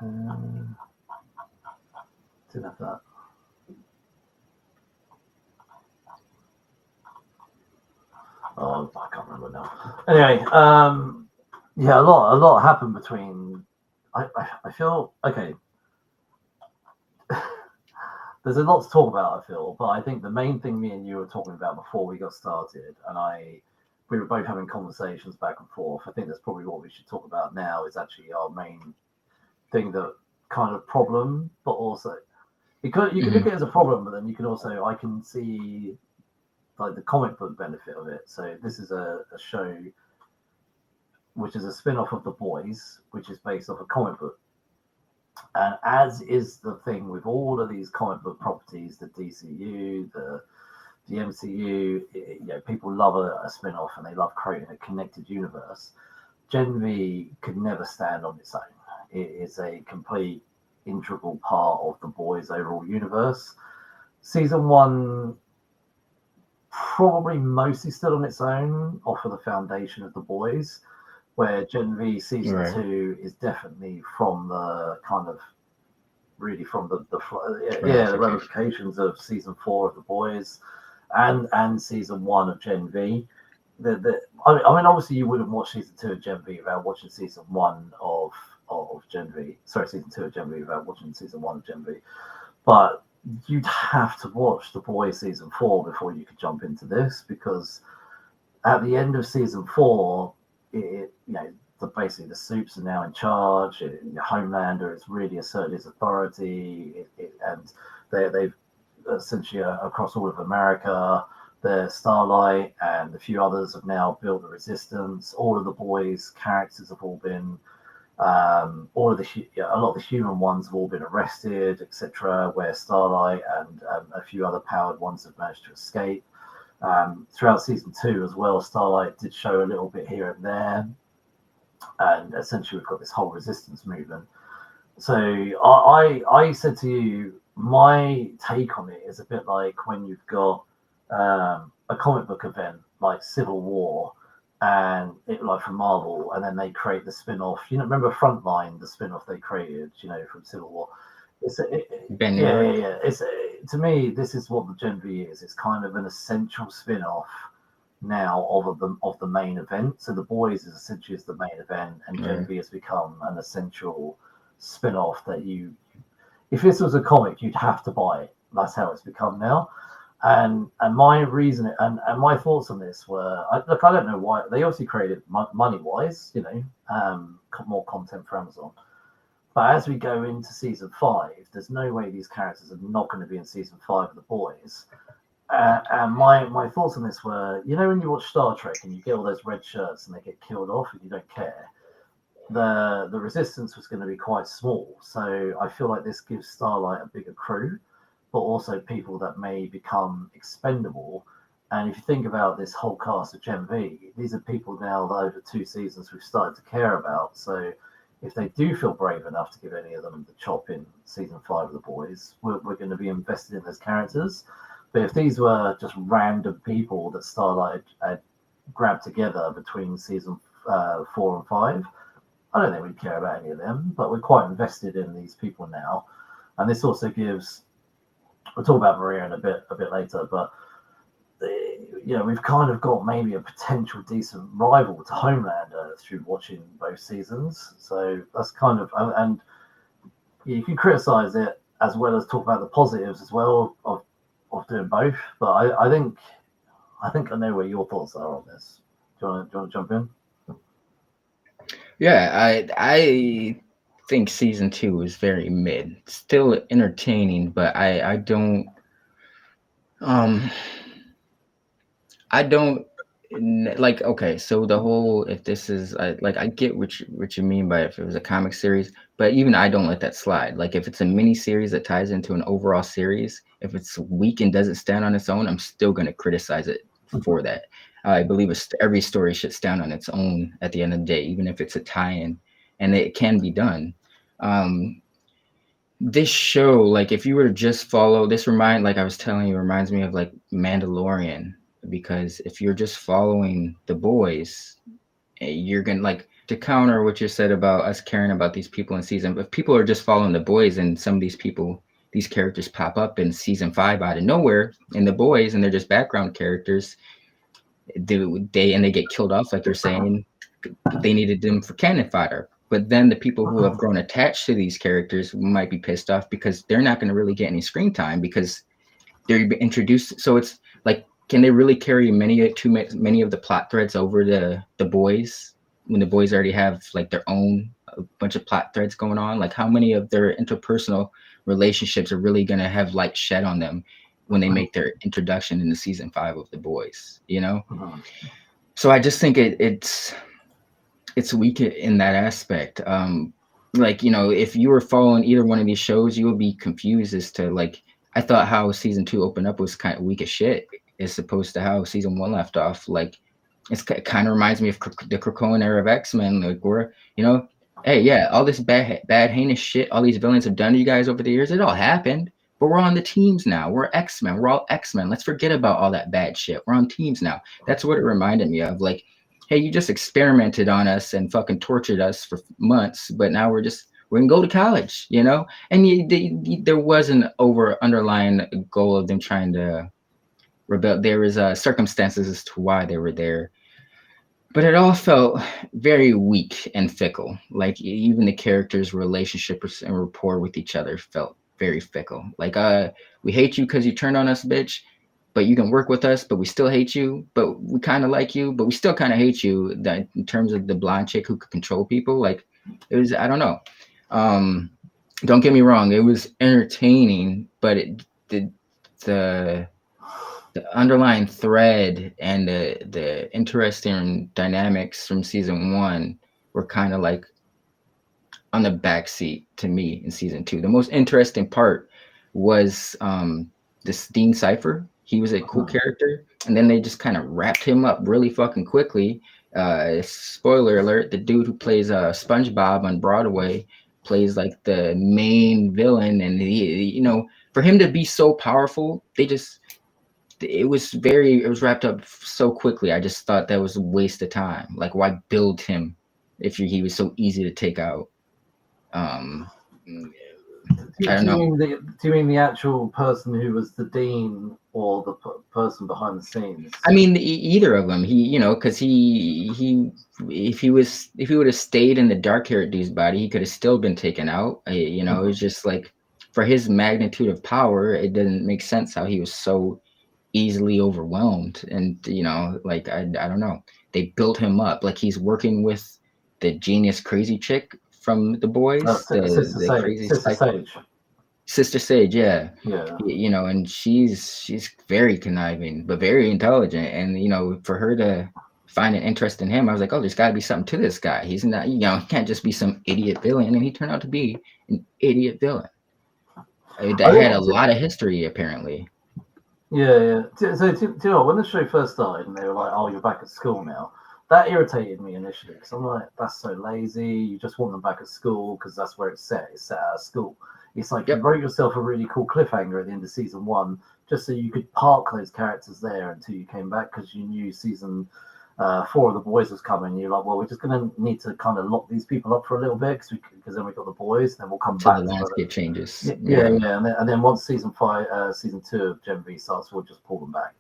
Um, didn't have that. Oh, I can't remember now. Anyway, yeah, a lot happened between. I feel okay. There's a lot to talk about, I feel, but I think the main thing me and you were talking about before we got started, and we were both having conversations back and forth. I think that's probably what we should talk about now. Is actually our main thing, that kind of problem, but also you can look Hmm. at it as a problem, but then you can also, I can see like the comic book benefit of it. So this is a show which is a spin-off of The Boys, which is based off a comic book. And as is the thing with all of these comic book properties, the DCU, the MCU, people love a spin-off and they love creating a connected universe. Gen V could never stand on its own. It is a complete integral part of the Boys' overall universe. Season one probably mostly stood on its own off of the foundation of the Boys, where Gen V season Right. two is definitely from the kind of really from the Ramification. ramifications of season four of the Boys, and season one of Gen V. I mean, obviously, you wouldn't watch season two of Gen V without watching season one of Gen V. Sorry, season two of Gen V without watching season one of Gen V. But you'd have to watch the Boys season four before you could jump into this, because at the end of season four, basically the Supes are now in charge. Homelander has really asserted his authority, and they've essentially across all of America. The Starlight and a few others have now built the resistance. All of the Boys' characters have all been, all of a lot of the human ones have all been arrested, etc. Where Starlight and a few other powered ones have managed to escape. Throughout season two as well, Starlight did show a little bit here and there, and essentially we've got this whole resistance movement. So I said to you, my take on it is a bit like when you've got a comic book event like Civil War, and it like from Marvel, and then they create the spin-off. Remember Frontline, the spin-off they created, from Civil War. Ben Yeah, yeah, Urich. yeah. To me, this is what the Gen V is. It's kind of an essential spin-off now of the main event. So the Boys is essentially is the main event, and Gen Right. V has become an essential spin-off that if this was a comic, you'd have to buy it. That's how it's become now. And my reason and my thoughts on this were, look, I don't know why they obviously created money wise, more content for Amazon. But as we go into season five, there's no way these characters are not going to be in season five of the Boys. And my thoughts on this were, when you watch Star Trek and you get all those red shirts and they get killed off and you don't care, the resistance was going to be quite small. So I feel like this gives Starlight a bigger crew, but also people that may become expendable. And if you think about this whole cast of Gen V, these are people now that over 2 seasons we've started to care about. So if they do feel brave enough to give any of them the chop in season five of the Boys, we're going to be invested in those characters. But if these were just random people that Starlight had grabbed together between season 4 and 5, I don't think we care about any of them. But we're quite invested in these people now, and this also gives. We'll talk about Maria in a bit later, but we've kind of got maybe a potential decent rival to Homelander through watching both seasons. So that's kind of, and you can criticize it as well as talk about the positives as well of doing both. But I think I know where your thoughts are on this. Do you want to jump in? Yeah, I think season two is very mid. Still entertaining, but um I don't like. Okay, so the whole, if this is like, I get what you mean by if it was a comic series, but even I don't let that slide. Like if it's a mini series that ties into an overall series, if it's weak and doesn't stand on its own, I'm still gonna criticize it for that. I believe every story should stand on its own at the end of the day, even if it's a tie-in, and it can be done. Um, this show, like if you were to just follow this, like I was telling you, reminds me of like Mandalorian. because if you're just following the boys, you're gonna like to counter what you said about us caring about these people in season. If people are just following the boys, and some of these people, these characters pop up in season 5 out of nowhere in the boys, and they're just background characters, they get killed off, like you're saying, they needed them for cannon fodder. But then the people who have grown attached to these characters might be pissed off because they're not going to really get any screen time because they're introduced. So it's like, can they really carry too many of the plot threads over the boys when the boys already have like their own a bunch of plot threads going on? Like, how many of their interpersonal relationships are really going to have light shed on them when they make their introduction into season 5 of the boys? You know. So I just think it's weak in that aspect. Like, you know, if you were following either one of these shows, you would be confused as to like, I thought how season 2 opened up was kind of weak as shit as opposed to how season 1 left off. Like, it kind of reminds me of the Krakoan era of X-Men, like where, you know, hey, yeah, all this bad heinous shit all these villains have done to you guys over the years, it all happened, but we're on the teams now. We're X-Men. We're all X-Men. Let's forget about all that bad shit. We're on teams now. That's what it reminded me of. Like, hey, you just experimented on us and fucking tortured us for months, but now we're gonna go to college, you know. And there was an underlying goal of them trying to rebel. There was circumstances as to why they were there, but it all felt very weak and fickle. Like, even the characters' relationship and rapport with each other felt very fickle. Like, we hate you because you turned on us, bitch, but you can work with us, but we still hate you, but we kind of like you, but we still kind of hate you. That in terms of the blonde chick who could control people, like, it was, I don't know. Don't get me wrong, it was entertaining, but the the underlying thread and the interesting dynamics from season 1 were kind of like on the back seat to me in season 2. The most interesting part was this Dean Cypher. He was a cool character, and then they just kind of wrapped him up really fucking quickly. Spoiler alert: the dude who plays SpongeBob on Broadway plays like the main villain, and you know, for him to be so powerful, it was wrapped up so quickly. I just thought that was a waste of time. Like, why build him if he was so easy to take out? I don't know. Do you mean the actual person who was the dean, or the person behind the scenes? I mean, either of them. He, you know, because if he would have stayed in the dark haired dude's body, he could have still been taken out. You know, it's just like, for his magnitude of power, it doesn't make sense how he was so easily overwhelmed. And you know, like, I don't know. They built him up like he's working with the genius crazy chick from the boys, the crazy Sister Sage, yeah. You know, and she's very conniving, but very intelligent. And you know, for her to find an interest in him, I was like, oh, there's got to be something to this guy. He's not, you know, he can't just be some idiot villain. And he turned out to be an idiot villain that had a lot of history, apparently. Yeah. So, do you know, when the show first started and they were like, oh, you're back at school now, that irritated me initially, because I'm like, that's so lazy. You just want them back at school because that's where it's set. It's set out of school. It's like, you wrote yourself a really cool cliffhanger at the end of season 1 just so you could park those characters there until you came back, because you knew season 4 of the boys was coming. You're like, well, we're just going to need to kind of lock these people up for a little bit because then we've got the boys, then we'll come back. The landscape changes. Yeah. And then once season 2 of Gen V starts, we'll just pull them back.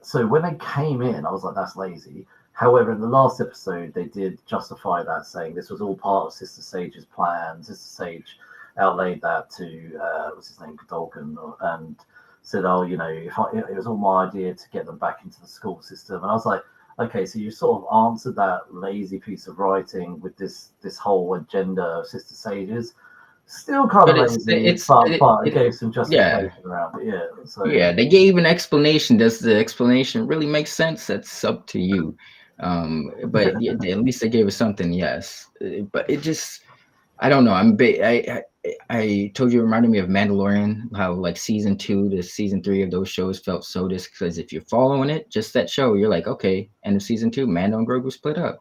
So when they came in, I was like, that's lazy. However, in the last episode, they did justify that, saying this was all part of Sister Sage's plan. Sister Sage outlaid that to, what's his name, Godolphin, and said, oh, you know, it was all my idea to get them back into the school system. And I was like, okay, so you sort of answered that lazy piece of writing with this whole agenda of Sister Sage's. Still kind of lazy, but it gave some justification around it. Yeah. So yeah, they gave an explanation. Does the explanation really make sense? That's up to you. But at least they gave us something. Yes, but it just, I don't know. I told you, it reminded me of Mandalorian. How like season 2 to season 3 of those shows felt so because if you're following it, just that show, you're like, okay, end of season 2, Mando and Grogu split up.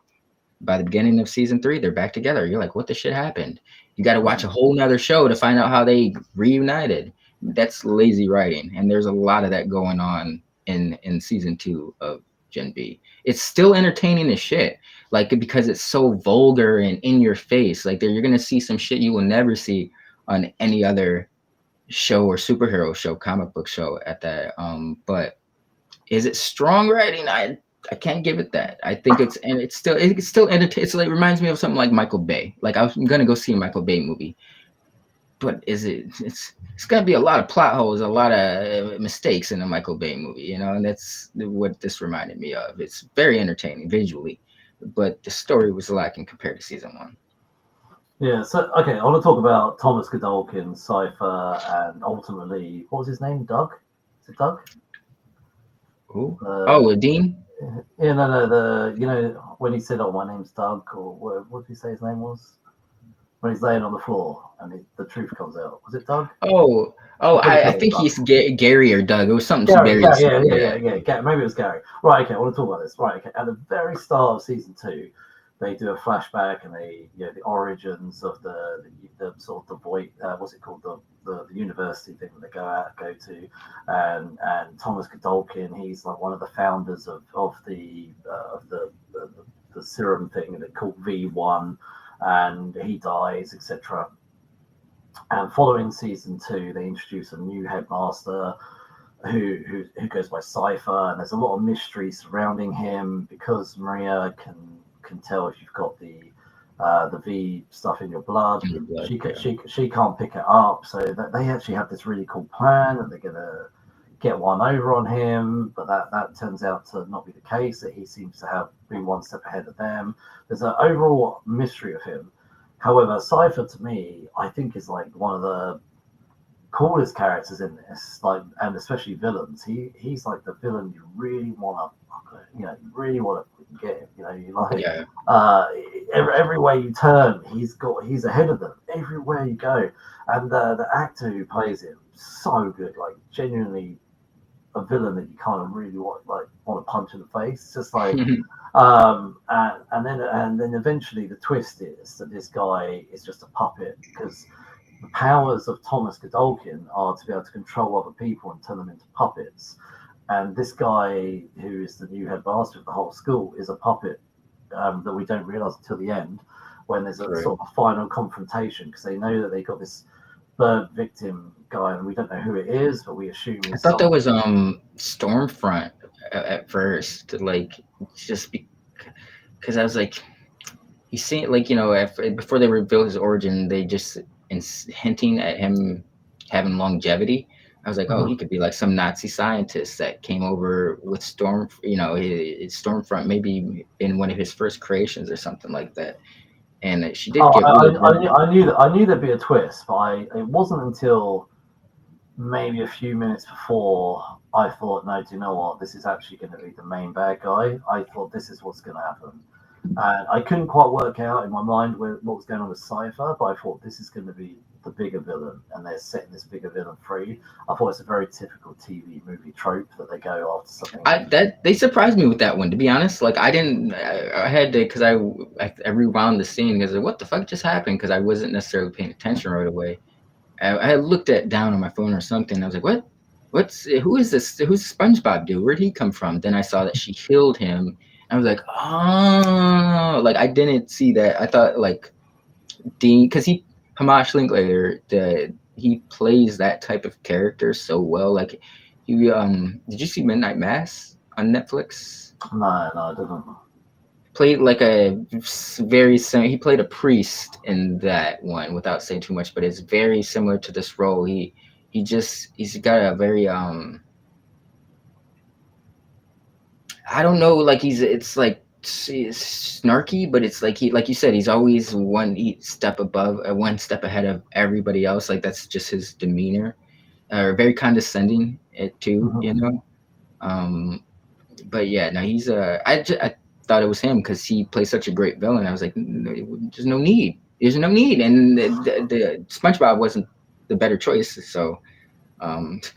By the beginning of season 3, they're back together. You're like, what the shit happened? You got to watch a whole nother show to find out how they reunited. That's lazy writing, and there's a lot of that going on in season 2 of Gen B. It's still entertaining as shit, like because it's so vulgar and in your face. Like you're gonna see some shit you will never see on any other show or superhero show, comic book show at that. But is it strong writing? I can't give it that. I think it's still entertaining. It's like reminds me of something like Michael Bay. Like I'm gonna go see a Michael Bay movie, but is it? It's gonna be a lot of plot holes, a lot of mistakes in a Michael Bay movie, you know. And that's what this reminded me of. It's very entertaining visually, but the story was lacking compared to season 1. Yeah, so okay, I want to talk about Thomas Godolkin, Cypher, and ultimately, what was his name? Doug? Is it Doug? Who? Uh, Oh, Dean. yeah, no, the when he said, "Oh, my name's Doug," or what did he say his name was? When he's laying on the floor and the truth comes out. Was it Doug? Oh, I'm pretty I sure it think was Doug. he's Gary or Doug. It was something Gary, very yeah. Maybe it was Gary. Right, okay, I want to talk about this. Right, okay. At the very start of season 2, they do a flashback and the origins of the sort of the void, what's it called, the university thing that they go to, and Thomas Godolkin, he's like one of the founders of the serum thing, and it's called V1, and he dies, etc. And following season 2, they introduce a new headmaster who goes by Cypher, and there's a lot of mystery surrounding him because Maria can tell if you've got the V stuff in your blood. She can't pick it up, so that they actually have this really cool plan that they're gonna get one over on him, but that turns out to not be the case. That he seems to have been one step ahead of them. There's an overall mystery of him. However, Cypher to me, I think is like one of the coolest characters in this, like, and especially villains. He's like the villain you really want to, you really want to get him. You like, Yeah. every way you turn, he's ahead of them everywhere you go. And the actor who plays him, so good, like genuinely a villain that you kind of really want to punch in the face. It's just like, and then eventually the twist is that this guy is just a puppet because the powers of Thomas Godolkin are to be able to control other people and turn them into puppets. And this guy, who is the new headmaster of the whole school, is a puppet that we don't realize until the end, when there's a sort of a final confrontation, because they know that they got this bird victim guy, and we don't know who it is, but we assume I he's thought that was Stormfront at first, like just because I was like, he seemed like before they revealed his origin, they just hinting at him having longevity. I was like, oh, he could be like some Nazi scientist that came over with Stormfront, maybe in one of his first creations or something like that. And she did get real. I knew there'd be a twist, but it wasn't until maybe a few minutes before I thought, no, do you know what? This is actually going to be the main bad guy. I thought this is what's going to happen. And I couldn't quite work out in my mind what was going on with Cypher, but I thought this is going to be the bigger villain, and they're setting this bigger villain free. I thought it's a very typical TV movie trope that they go after something. They surprised me with that one, to be honest. Like I didn't, I had to because I rewound the scene because what the fuck just happened, because I wasn't necessarily paying attention right away. I had looked at down on my phone or something. I was like, what? Who is this? Who's SpongeBob dude? Where'd he come from? Then I saw that she healed him. I was like, oh, like I didn't see that. I thought like Dean, because Hamash Linklater, he plays that type of character so well. Like did you see Midnight Mass on Netflix? No, I didn't. Played like he played a priest in that one without saying too much, but it's very similar to this role. He's got a very I don't know, like it's like snarky, but it's like like you said, he's always one step above, one step ahead of everybody else. Like that's just his demeanor, very condescending too, But yeah, no, he's I thought it was him because he plays such a great villain. I was like, there's no need. There's no need, and the SpongeBob wasn't the better choice. So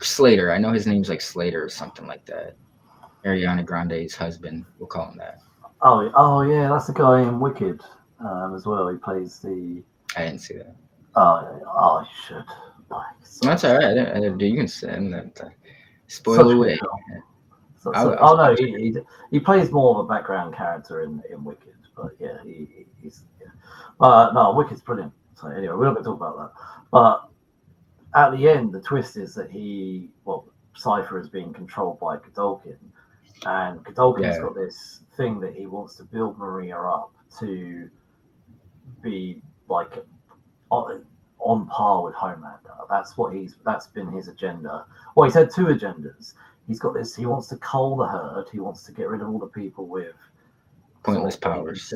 Slater, I know his name's like Slater or something like that. Ariana Grande's husband, we'll call him that. Oh yeah, that's the guy in Wicked as well. He plays the. I didn't see that. Oh, you should. That's all right. You can send that. Spoil away. Oh no, he plays more of a background character in Wicked, but yeah, he's yeah. But no, Wicked's brilliant. So anyway, we're not going to talk about that. But at the end, the twist is that Cypher is being controlled by Godolkin, and Godolkin's got this thing that he wants to build Maria up to be like on par with Homelander. That's been his agenda. Well, he's had two agendas. He's got this. He wants to cull the herd. He wants to get rid of all the people with pointless powers.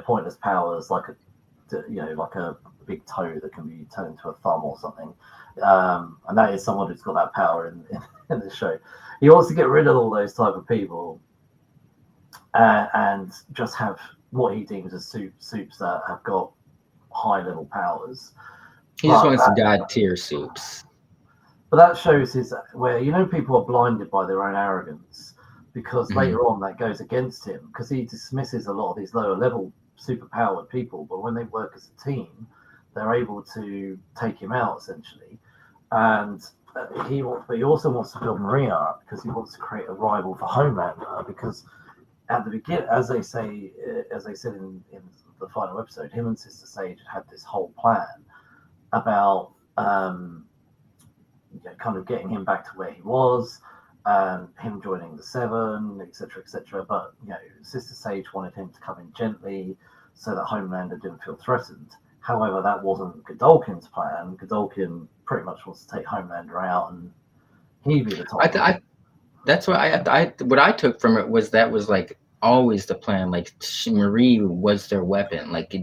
Pointless powers, like a big toe that can be turned into a thumb or something. And that is someone who's got that power in the show. He wants to get rid of all those type of people and just have what he deems as soups that have got high level powers. He just wants god tier soups. But that shows where people are blinded by their own arrogance, because later on that goes against him, because he dismisses a lot of these lower level superpowered people, but when they work as a team, they're able to take him out essentially. And he also wants to build Maria up because he wants to create a rival for Homelander, because at the beginning, as they said in the final episode, him and Sister Sage had this whole plan about kind of getting him back to where he was, him joining the Seven, etc. But Sister Sage wanted him to come in gently so that Homelander didn't feel threatened. However, that wasn't Godolkin's plan. Godolkin pretty much wants to take Homelander out, and he'd be the top. That's what I took from it was that was like always the plan. Like Marie was their weapon. Like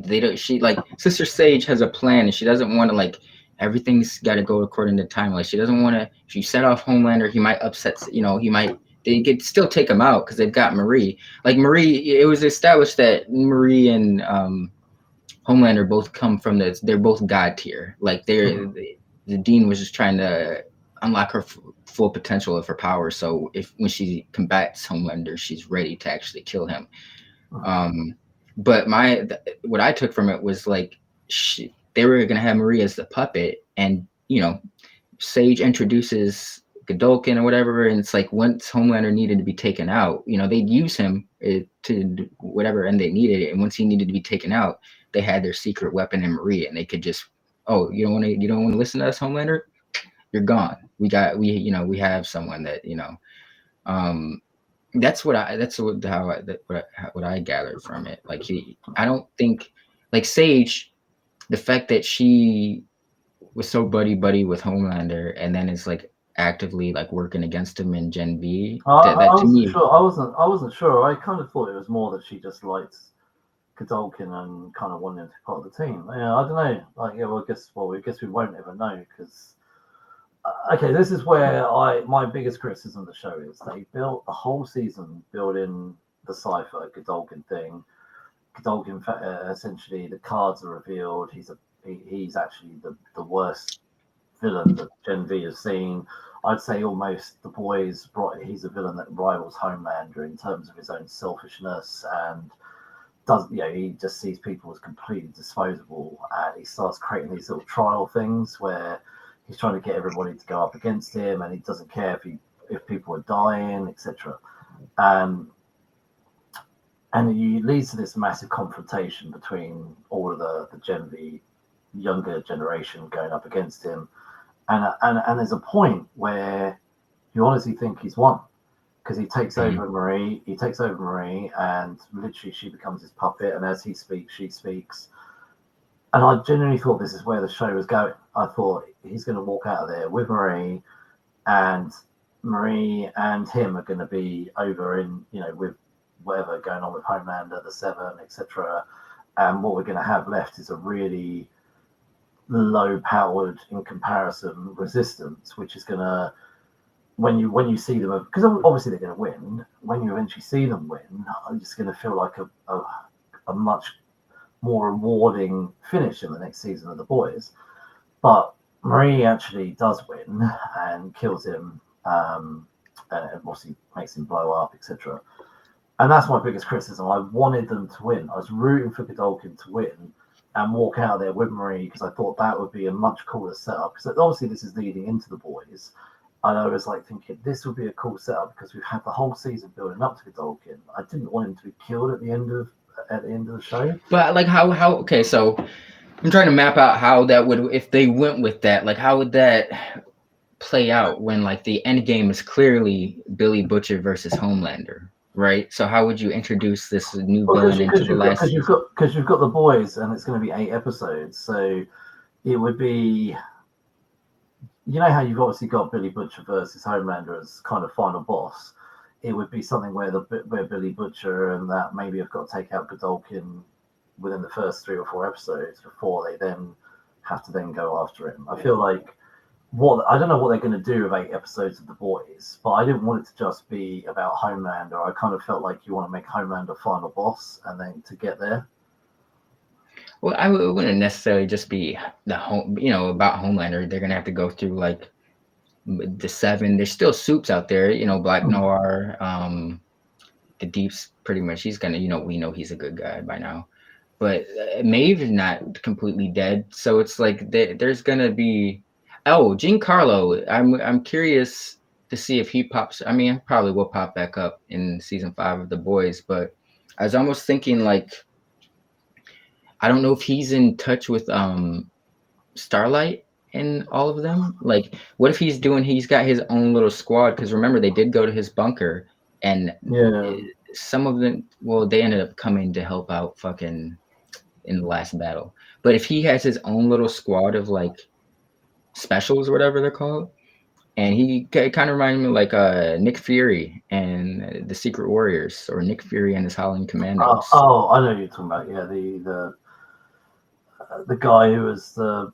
Sister Sage has a plan, and she doesn't want to like everything's got to go according to time. Like she doesn't want to. If you set off Homelander, he might upset. They could still take him out because they've got Marie. Like Marie, it was established that Marie and Homelander both come from they're both god tier. Like the Dean was just trying to unlock her full potential of her power. So when she combats Homelander, she's ready to actually kill him. But what I took from it was like they were gonna have Marie as the puppet, and Sage introduces Godolkin or whatever, and it's like once Homelander needed to be taken out, they'd use him to whatever, and they needed it. And once he needed to be taken out, they had their secret weapon in Marie, and they could just, you don't want to listen to us, Homelander? You're gone. We have someone that that's what I gathered from it. Like I don't think like Sage, the fact that she was so buddy with Homelander and then is like actively like working against him in Gen V. I wasn't sure. I kind of thought it was more that she just liked Godolkin and kind of wanted him to be part of the team. Yeah, I don't know. Like, I guess we won't ever know, because okay, this is where my biggest criticism of the show is they built the whole season building the Cypher Godolkin thing. Godolkin, essentially, the cards are revealed. He's actually the worst villain that Gen V has seen. I'd say almost the boys he's a villain that rivals Homelander in terms of his own selfishness, and he just sees people as completely disposable, and he starts creating these little trial things where he's trying to get everybody to go up against him, and he doesn't care if people are dying, etc. And it leads to this massive confrontation between all of the Gen V younger generation going up against him. And there's a point where you honestly think he's won, because he takes over Marie. He takes over Marie, and literally she becomes his puppet. And as he speaks, she speaks. And I genuinely thought this is where the show was going. I thought he's going to walk out of there with Marie, and Marie and him are going to be over in with whatever going on with Homelander, the Seven, etc. And what we're going to have left is a really low-powered, in comparison, resistance, which is going to, when you see them, because obviously they're going to win. When you eventually see them win, it's going to feel like a much more rewarding finish in the next season of The Boys. But Marie actually does win and kills him, and obviously makes him blow up, etc. And that's my biggest criticism. I wanted them to win. I was rooting for Godolkin to win and walk out there with Marie, because I thought that would be a much cooler setup. Because obviously this is leading into The Boys, And I was like thinking this would be a cool setup because we've had the whole season building up to Godolkin. I didn't want him to be killed at the end of the show. But like how okay, so I'm trying to map out how that would, if they went with that, like how would that play out when like the end game is clearly Billy Butcher versus Homelander, right? So how would you introduce this new Well, villain into the last season? because you've got the boys, and it's going to be 8 episodes, so it would be. You know how you've obviously got Billy Butcher versus Homelander as kind of final boss. It would be something where where Billy Butcher and that maybe have got to take out Godolkin within the first 3 or 4 episodes before they then have to then go after him. I feel like I don't know what they're going to do with 8 episodes of the boys, but I didn't want it to just be about Homelander. I kind of felt like you want to make Homelander final boss, and then to get there. Well, it wouldn't necessarily just be the home, about Homelander. They're gonna have to go through like the seven. There's still soups out there, Black Noir, the Deep's pretty much. He's gonna, we know he's a good guy by now, but Maeve is not completely dead. So it's like there's gonna be. Oh, Giancarlo. I'm curious to see if he pops. I mean, probably will pop back up in season 5 of The Boys, but I was almost thinking like. I don't know if he's in touch with Starlight and all of them. Like, what if he's got his own little squad? Because remember, they did go to his bunker, and some of them, well, they ended up coming to help out fucking in the last battle. But if he has his own little squad of like specials or whatever they're called, and he kind of reminded me of like Nick Fury and the Secret Warriors, or Nick Fury and his Howling Commandos. I know you're talking about. Yeah, the guy who was the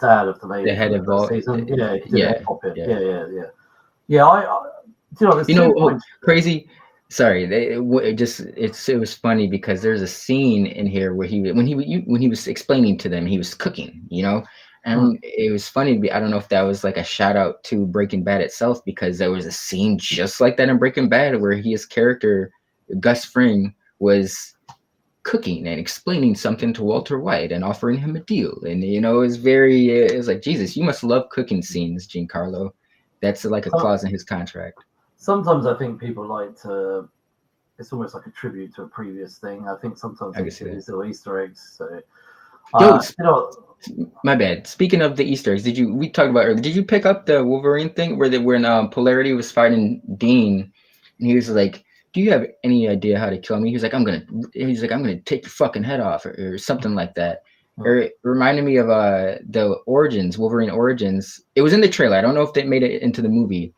dad of the lady, the head of all season. Yeah, crazy. Sorry, it was funny because there's a scene in here where when he was explaining to them, he was cooking, and it was funny. I don't know if that was like a shout out to Breaking Bad itself, because there was a scene just like that in Breaking Bad where his character Gus Fring was cooking and explaining something to Walter White and offering him a deal, and it was like, Jesus, you must love cooking scenes, Giancarlo. That's like a clause in his contract. Sometimes I think people like to. It's almost like a tribute to a previous thing. I think sometimes these little Easter eggs. So, my bad. Speaking of the Easter eggs, we talked about earlier? Did you pick up the Wolverine thing when Polarity was fighting Dean, and he was like, "Do you have any idea how to kill me?" He's like, I'm gonna take your fucking head off, or something like that. Or it reminded me of the Wolverine Origins. It was in the trailer. I don't know if they made it into the movie,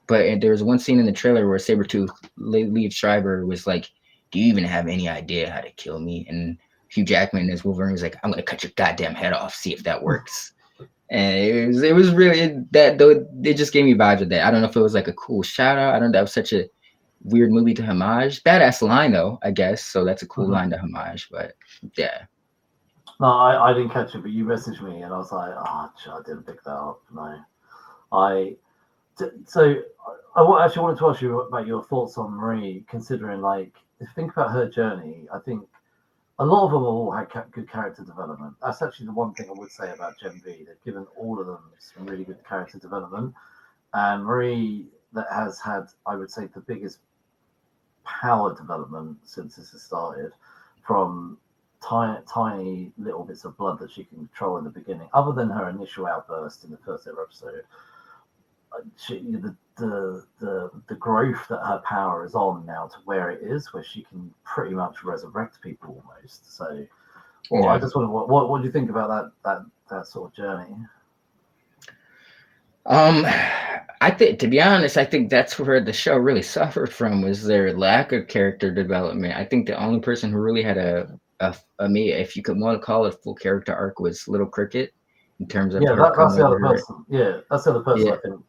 but there was one scene in the trailer where Sabretooth, Liev Schreiber, was like, "Do you even have any idea how to kill me?" And Hugh Jackman as Wolverine was like, "I'm gonna cut your goddamn head off, see if that works." And it was really that, though, it just gave me vibes of that. I don't know if it was like a cool shout out. I don't know, that was such a weird movie to homage. Badass line though, I guess. So that's a cool line to homage. But yeah. No, I didn't catch it, but you messaged me, and I was like, I didn't pick that up. No, so I actually wanted to ask you about your thoughts on Marie, considering like if you think about her journey, I think a lot of them all had good character development. That's actually the one thing I would say about Gen V. They've given all of them some really good character development, and Marie that has had, I would say, the biggest power development since this has started, from tiny little bits of blood that she can control in the beginning. Other than her initial outburst in the first ever episode, the growth that her power is on now to where it is, where she can pretty much resurrect people almost. So, I just wonder what do you think about that sort of journey? I think, to be honest, I think that's where the show really suffered from, was their lack of character development. I think the only person who really had if you could want to call it a full character arc, was Little Cricket, in terms of that's the other person. Yeah, that's the other person. I think.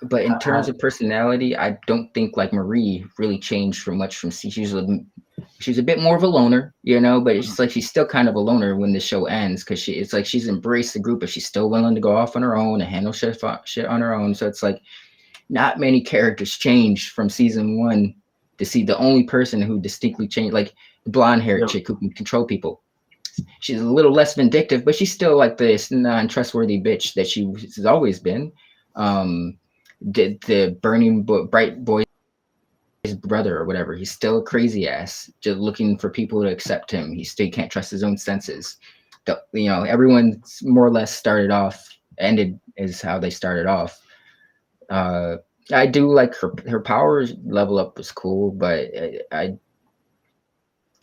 But in terms of personality, I don't think like Marie really changed from much from C. She was a bit more of a loner, but it's like she's still kind of a loner when the show ends, because it's like she's embraced the group, but she's still willing to go off on her own and handle shit on her own. So it's like not many characters changed from season 1 to see the only person who distinctly changed, like the blonde-haired chick who can control people. She's a little less vindictive, but she's still like this non-trustworthy bitch that she's always been. Um, the bright boy's brother or whatever, he's still a crazy ass, just looking for people to accept him. He still can't trust his own senses. Everyone's more or less ended is how they started off. Uh, I do like her powers level up was cool, but I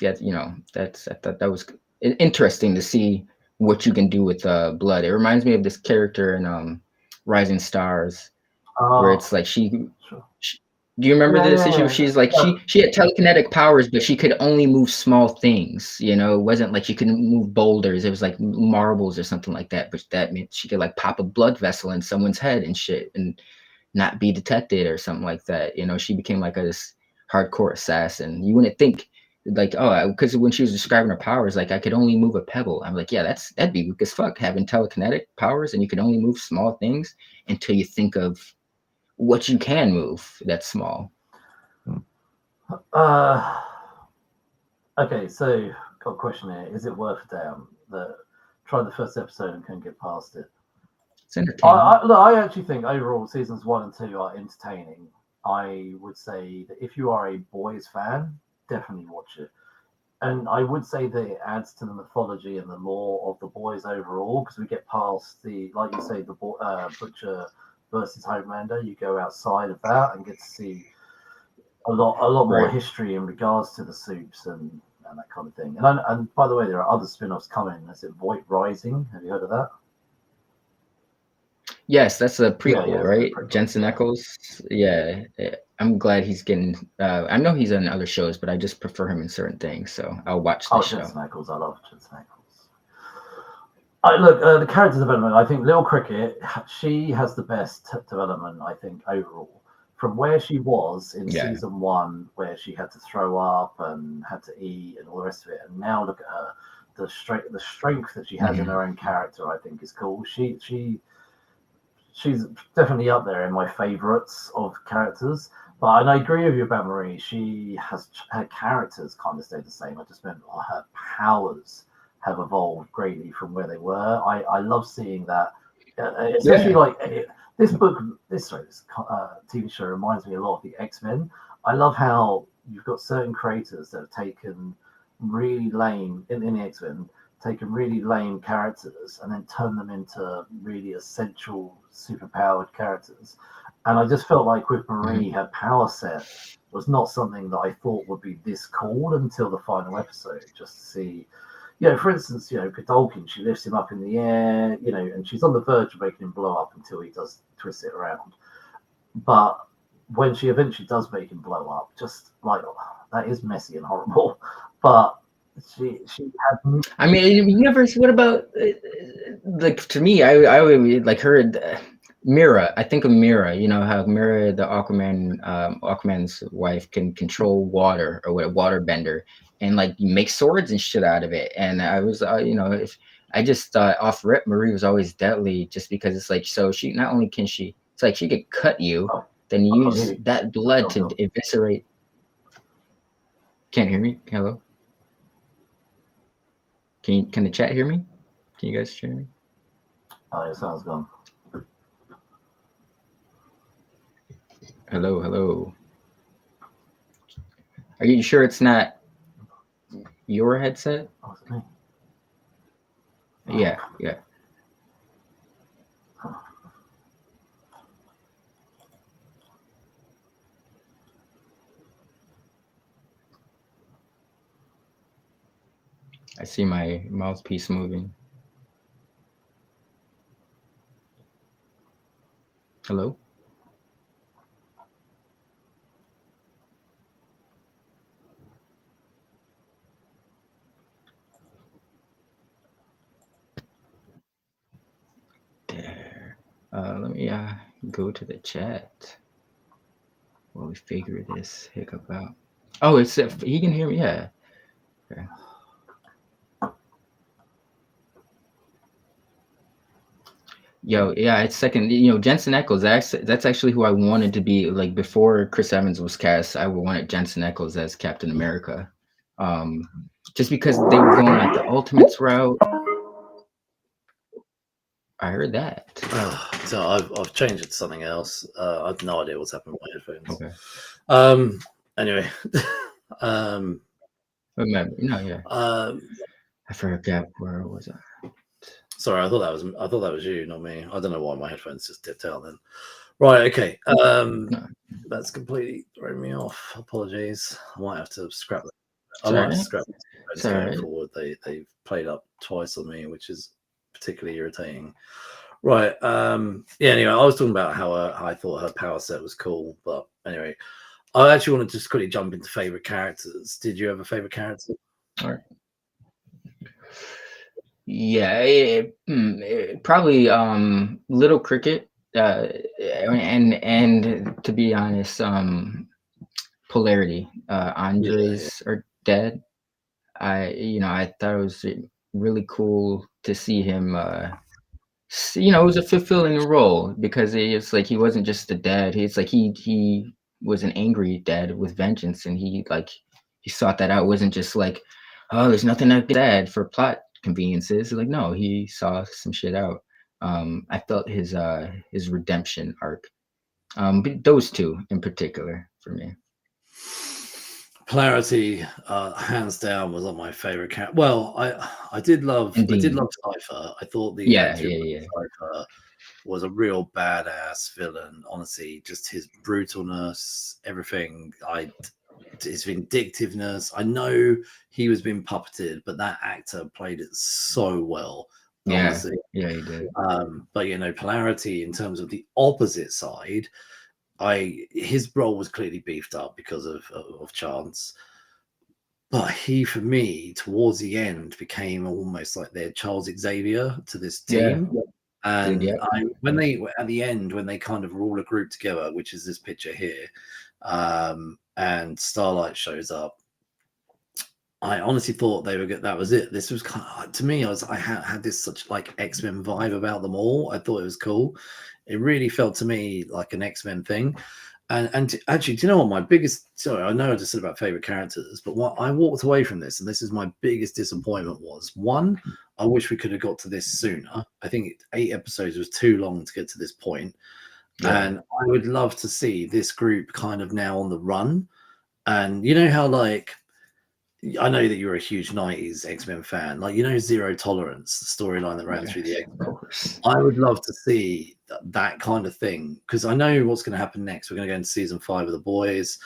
yeah, I thought that was interesting to see what you can do with blood. It reminds me of this character in Rising Stars, where Oh, it's like sure. she do you remember Yeah, this yeah, issue? yeah. She's like Yeah. she had telekinetic powers, but she could only move small things. It wasn't like she could move boulders. It was like marbles or something like that. But that meant she could like pop a blood vessel in someone's head and shit, and not be detected or something like that. She became like this hardcore assassin. You wouldn't think like, oh, because when she was describing her powers, like I could only move a pebble. I'm like, yeah, that'd be weak as fuck, having telekinetic powers and you can only move small things until you think of what you can move that's small. Uh, okay, so got a question here. Is it worth a damn that tried the first episode and couldn't get past it? It's entertaining. Look, I actually think overall seasons 1 and 2 are entertaining. I would say that if you are a boys fan, definitely watch it. And I would say that it adds to the mythology and the lore of the boys overall because we get past the, like you say, the Butcher versus Homelander. You go outside of that and get to see a lot more Right. history in regards to the soups and that kind of thing. And by the way, there are other spin-offs coming. Is it Voight Rising? Have you heard of that? Yes, that's a Yeah, prequel, yeah, it's a right? prequel. Jensen Yeah. Ackles. Yeah, I'm glad he's getting. I know he's on other shows, but I just prefer him in certain things, so I'll watch this Oh, show. Jensen Ackles. I love Jensen Ackles. Look, the character development. I think Lil Cricket. She has the best development. I think overall, from where she was in Yeah. season 1, where she had to throw up and had to eat and all the rest of it, and now look at her. The strength that she has in Mhm. her own character, I think, is cool. She's definitely up there in my favorites of characters. But and I agree with you about Marie. She has her characters kind of stayed the same. I just meant her powers have evolved greatly from where they were. I love seeing that, especially Yeah. like this book. This TV show reminds me a lot of the X-Men. I love how you've got certain creators that have taken really lame in the X-Men taken really lame characters and then turn them into really essential superpowered characters. And I just felt like with Mhm. Marie, her power set was not something that I thought would be this cool until the final episode, just to see. For instance, Godolkin, she lifts him up in the air, and she's on the verge of making him blow up until he does twist it around. But when she eventually does make him blow up, just like that is messy and horrible. But she had I mean, you never. What about like to me? I would like her. Mira. I think of Mira. You know how Mira, the Aquaman's wife, can control water or what a water bender and like make swords and shit out of it. And I was, if I just thought off rip, Marie was always deadly just because it's like so she not only can she, it's like she could cut you, oh, then I can't hear use you. that blood Go on, go to on. eviscerate. Can't hear me? Hello? Can the chat hear me? Can you guys hear me? Oh, your sound's gone. Hello, hello. Are you sure it's not your headset? Oh, it's me. Yeah, yeah. I see my mouthpiece moving. Hello? There. Let me go to the chat while we figure this hiccup out. Oh, it's he can hear me. Yeah. Okay. Yo, yeah, it's second. Jensen Ackles. That's actually who I wanted to be. Like before Chris Evans was cast, I wanted Jensen Ackles as Captain America, just because they were going like the Ultimates route. I heard that. So I've changed it to something else. I've no idea what's happened with my headphones. Okay. Anyway, um, Remember? No, yeah. um, I forgot where was I? sorry, I thought that was you, not me. I don't know why my headphones just dipped out then. Right, okay. No, That's completely thrown me off. Apologies. I might have to scrap that. I it's all might have to right. scrap It's those all going right. forward. They've played up twice on me, which is particularly irritating. Right. Yeah. Anyway, I was talking about how I thought her power set was cool, but anyway, I actually want to just quickly jump into favorite characters. Did you have a favorite character? All right. Yeah, probably Little Cricket. And to be honest, Polarity. Yeah. Andres or Dad. I thought it was really cool to see him. It was a fulfilling role because it's like he wasn't just a dad. It's like he was an angry dad with vengeance, and he sought that out. It wasn't just like, oh, there's nothing like dad for plot conveniences. Like no, he saw some shit out. I felt his redemption arc. But those two in particular for me. Polarity, hands down, was not my favorite character. Well, And I did Dean. love Cypher. I thought the Yeah, actor who yeah, played yeah, Cypher was a real badass villain. Honestly, just his brutalness, everything. His vindictiveness. I know he was being puppeted, but that actor played it so well. yeah, Honestly, yeah. He did. but Polarity in terms of the opposite side, I his role was clearly beefed up because of Chance, but he, for me, towards the end, became almost like their Charles Xavier to this Yeah, team. did. And Yep. when they at the end, when they kind of all a group together, which is this picture here, and Starlight shows up, I honestly thought they were good. That was it. This was kind of, to me. I had this such like X-Men vibe about them all. I thought it was cool. It really felt to me like an X-Men thing. And actually, do you know what my biggest? Sorry, I know I just said about favorite characters, but what I walked away from this, and this is my biggest disappointment, was one. I wish we could have got to this sooner. I think 8 episodes was too long to get to this point, Yeah, and I would love to see this group kind of now on the run. And you know how like I know that you're a huge 90s X-Men fan. Like, Zero Tolerance, the storyline that ran through the yes, of X-Men. course. I would love to see that kind of thing because I know what's going to happen next. We're going to go into season 5 of The Boys,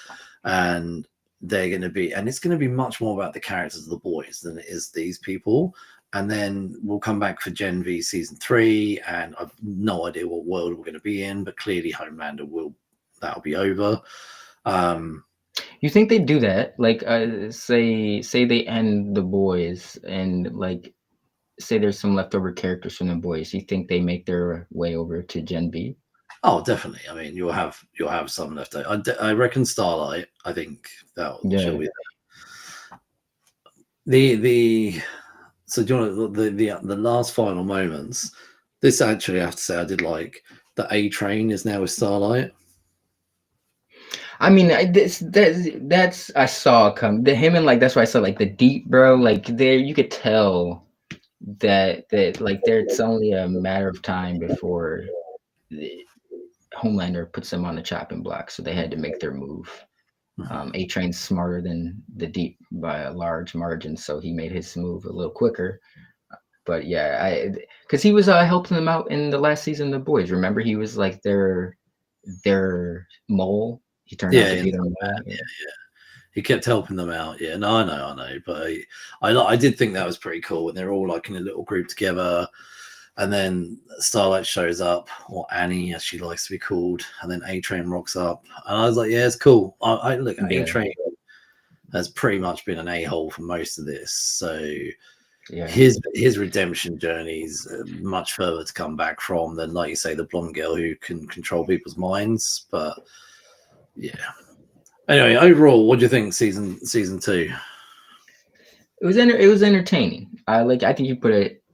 and it's going to be much more about the characters of The Boys than it is these people. And then we'll come back for Gen V season 3, and I've no idea what world we're going to be in, but clearly Homelander that'll be over. You think they do that? Like, say they end the boys, and like, say there's some leftover characters from the boys. You think they make their way over to Gen B? Oh, definitely. I mean, you'll have some left over. I reckon Starlight. I think that she'll Yeah. be the. So do you want the last final moments? This actually, I have to say, I did like the A Train is now with Starlight. I mean, that's I saw come the him and like that's why I said like the deep bro like there you could tell that like there it's only a matter of time before the Homelander puts them on the chopping block, so they had to make their move. Mhm. A Train's smarter than the Deep by a large margin, so he made his move a little quicker. But yeah, because he was helping them out in the last season of The Boys. Remember, he was like their mole. He turned out Yeah, to in be their some mole. Yeah. he kept helping them out. Yeah, no, I know, but I did think that was pretty cool when they're all like in a little group together, and then Starlight shows up, or Annie as she likes to be called, and then A Train rocks up, and I was like, yeah, it's cool. I look, A Yeah, Train has pretty much been an a-hole for most of this, so yeah. his redemption journey is much further to come back from than, like you say, the blonde girl who can control people's minds. But yeah. Anyway, overall, what do you think season 2? It was entertaining. I think you put it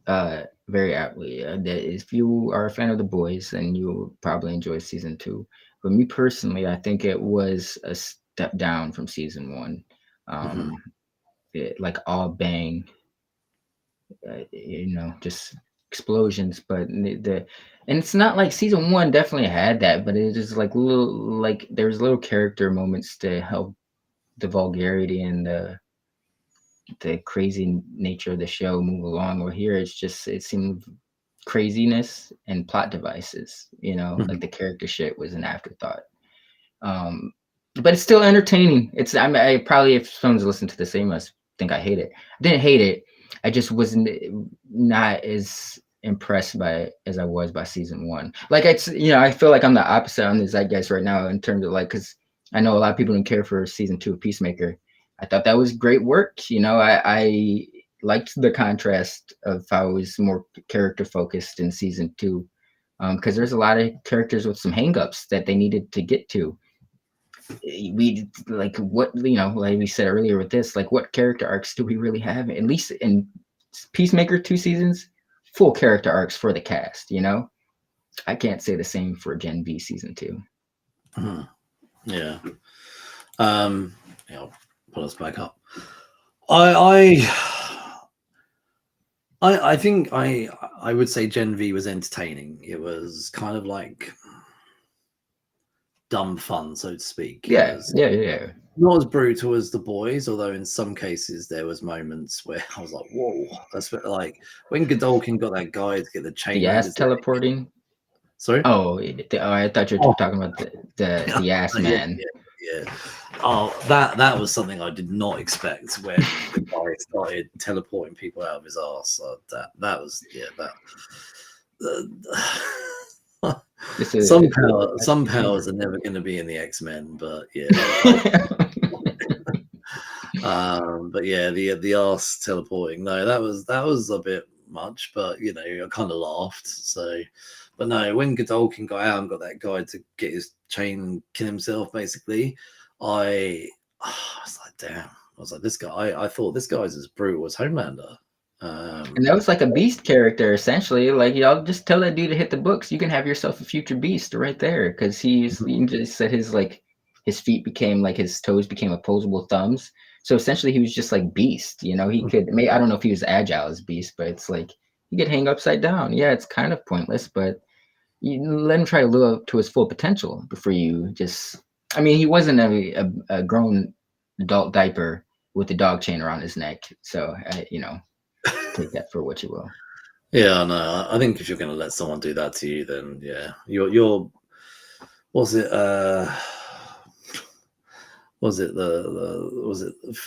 very aptly. That if you are a fan of The Boys, then you'll probably enjoy season 2. But me personally, I think it was a step down from season 1. Mm-hmm. Like all bang, just explosions, but and it's not like season one definitely had that, but it is like little like there's little character moments to help the vulgarity and the crazy nature of the show move along. Or here it's just it seemed craziness and plot devices, like Mhm. the character shit was an afterthought. Um, but it's still entertaining. I probably, if someone's listened to this, they must think I hate it. I didn't hate it. I just wasn't not as impressed by it as I was by season one. Like I feel like I'm the opposite on the zeitgeist right now in terms of like, because I know a lot of people don't care for season two of Peacemaker. I thought that was great work. I liked the contrast of how it was more character focused in season two, because there's a lot of characters with some hangups that they needed to get to. We like what like we said earlier with this, like what character arcs do we really have? At least in Peacemaker 2 seasons, full character arcs for the cast. I can't say the same for Gen V season 2. Mhm. Yeah. I'll pull us back up. I think I would say Gen V was entertaining. It was kind of like dumb fun, so to speak. It Yeah, was yeah. not as brutal as the boys, although in some cases there was moments where I was like, "Whoa!" That's like when Godolkin got that guy to get the chain The around ass his neck. teleporting. Sorry. Oh, I thought you were Oh, talking about the ass yeah, man. yeah. Oh, that was something I did not expect when the guy started teleporting people out of his ass. That was This is some powers are never going to be in the X-Men, but yeah. But yeah, the arse teleporting. No, that was a bit much, but I kind of laughed. So, but no, when Godolkin got out and got that guy to get his chain and kill himself, basically, I was like, damn. I was like, this guy. I thought this guy's as brutal as Homelander. And that was like a beast character, essentially. Like, y'all just tell that dude to hit the books. You can have yourself a future beast right there. Because you just said his feet became like his toes became opposable thumbs. So essentially, he was just like beast. He could. I don't know if he was agile as beast, but it's like he could hang upside down. Yeah, it's kind of pointless, but you let him try to live up to his full potential before you just. I mean, he wasn't a grown adult diaper with a dog chain around his neck. So take that for what you will. Yeah, no, I think if you're going to let someone do that to you, then yeah, you're was it was it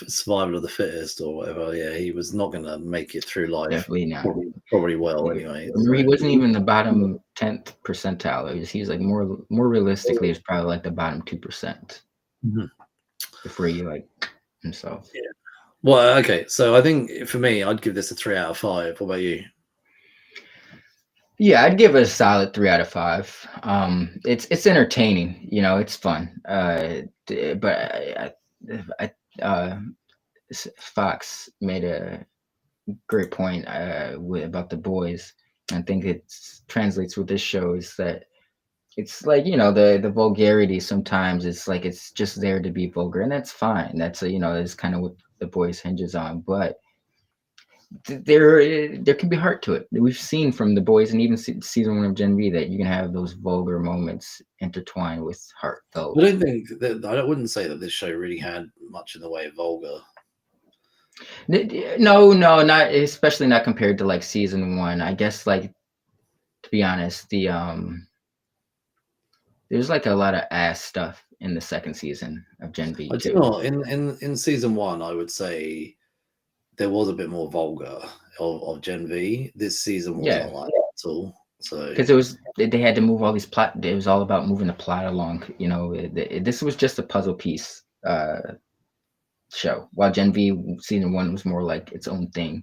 survival of the fittest or whatever? Yeah, he was not going to make it through life. Definitely not. Probably well anyway. Remember, he wasn't even the bottom 10th percentile. He was like more realistically, he was probably like the bottom 2% before he like himself. Yeah. Well, okay, so I think for me, I'd give this a 3 out of 5. What about you? Yeah, I'd give it a solid 3 out of 5. It's entertaining, it's fun. But Fox made a great point about the boys. I think it translates with this show is that it's like the vulgarity sometimes it's like it's just there to be vulgar, and that's fine. That's that's kind of what the boys hinges on, but there can be heart to it. We've seen from the boys and even season 1 of Gen V that you can have those vulgar moments intertwined with heartfelt. I don't think that I wouldn't say that this show really had much in the way of vulgar. No, not especially not compared to like season 1. I guess, like, to be honest, there's like a lot of ass stuff in the second season of Gen V I too. do not. In season 1, I would say there was a bit more vulgar of Gen V. This season was not like that at all. So because they had to move all these plot. It was all about moving the plot along. This was just a puzzle piece show, while Gen V season 1 was more like its own thing.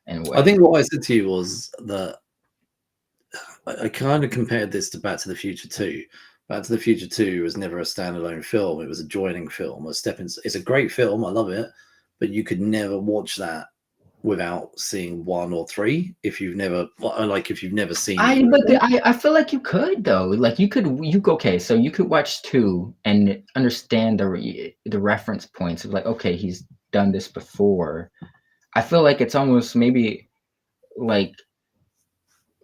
And I think what I said to you was that I kind of compared this to Back to the Future 2. Back to the Future 2 was never a standalone film. It was a joining film, it's a great film. I love it, but you could never watch that without seeing 1 or 3 if you've never seen it. I feel like you could, though. Like okay, so you could watch 2 and understand the reference points of like, okay, he's done this before. I feel like it's almost maybe like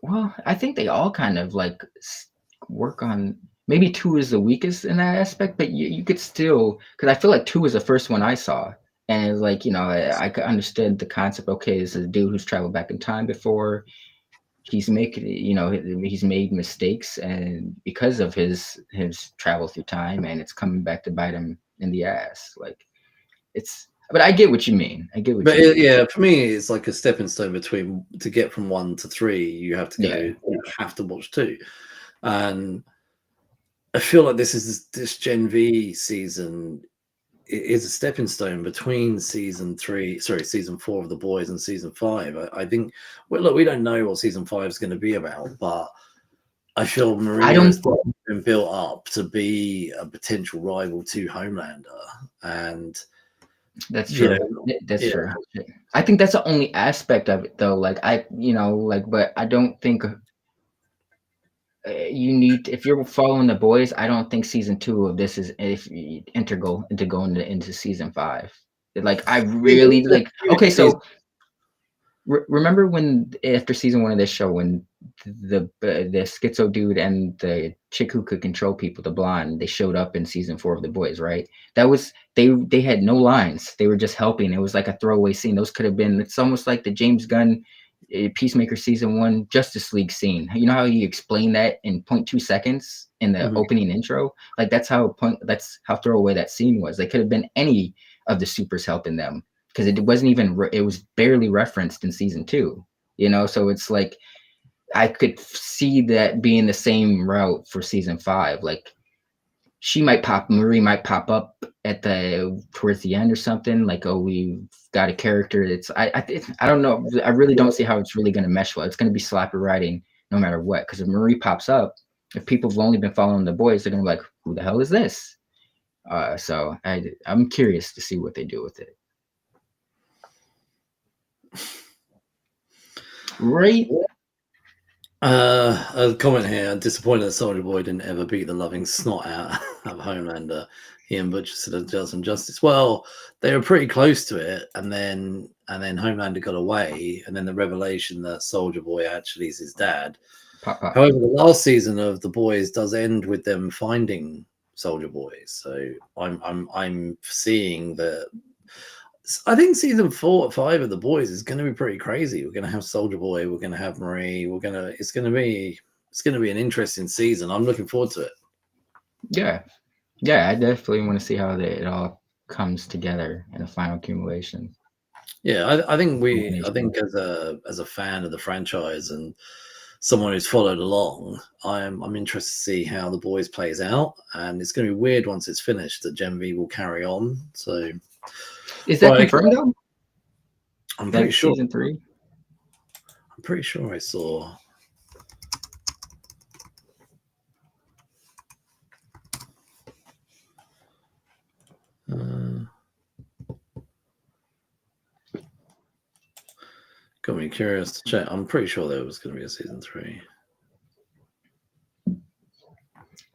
Well, I think they all kind of like work on. Maybe 2 is the weakest in that aspect, but you could still, because I feel like 2 was the first one I saw, and it's like, I could understand the concept. Okay, this is a dude who's traveled back in time before. He's making, he's made mistakes, and because of his travel through time, and it's coming back to bite him in the ass. Like but I get what you mean. I get what But you mean. yeah, for me, it's like a stepping stone between to get from 1 to 3. You have to go. Yeah. You have to watch 2, and I feel like this Gen V season is a stepping stone between season 4 of The Boys and season 5. I think. Well, look, we don't know what season 5 is going to be about, but I feel Maria has been built up to be a potential rival to Homelander, and that's true. That's true. I think that's the only aspect of it, though. Like but I don't think you need, if you're following The Boys. I don't think season 2 of this is integral into going into season 5. Like I really like. Okay, so remember when after season 1 of this show, when the schizo dude and the chick who could control people, the blonde, they showed up in season 4 of The Boys, right? That was they had no lines. They were just helping. It was like a throwaway scene. Those could have been. It's almost like the James Gunn Peacemaker season 1 Justice League scene. You know how you explain that in 0.2 seconds in the opening intro? Like that's how throwaway that scene was. They could have been any of the supers helping them, because it wasn't even, it was barely referenced in season 2, so it's like I could see that being the same route for season 5. Like Marie might pop up towards the end or something, like, oh, we've got a character. I don't know. I really don't see how it's really going to mesh well. It's going to be sloppy writing no matter what, because if Marie pops up, if people have only been following The Boys, they're going to be like, who the hell is this? So I'm curious to see what they do with it. Right. A comment here. I'm disappointed that Soldier Boy didn't ever beat the loving snot out of Homelander. He and Butcher said it does him justice. Well, they were pretty close to it, and then Homelander got away, and then the revelation that Soldier Boy actually is his dad. However, the last season of The Boys does end with them finding Soldier Boy. So I'm seeing that. I think season 4 or 5 of The Boys is going to be pretty crazy. We're going to have Soldier Boy. We're going to have Marie. It's going to be an interesting season. I'm looking forward to it. Yeah, I definitely want to see how it all comes together in a final accumulation. Yeah, I think as a fan of the franchise and someone who's followed along, I'm interested to see how The Boys plays out, and it's going to be weird once it's finished that Gen V will carry on. So. Is that confirmed though? I'm pretty sure. Season 3? I'm pretty sure I saw. Got me curious to check. I'm pretty sure there was going to be a season 3.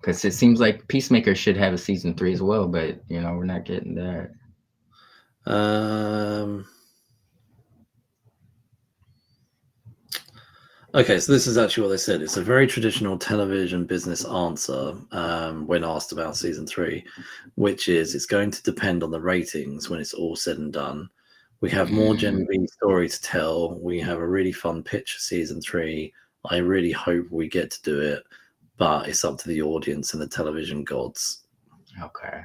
Because it seems like Peacemaker should have a season 3 as well, but we're not getting that. Okay, so this is actually what they said. It's a very traditional television business answer when asked about season 3, which is it's going to depend on the ratings when it's all said and done. We have more Gen V story to tell. We have a really fun pitch for season 3. I really hope we get to do it, but it's up to the audience and the television gods. Okay.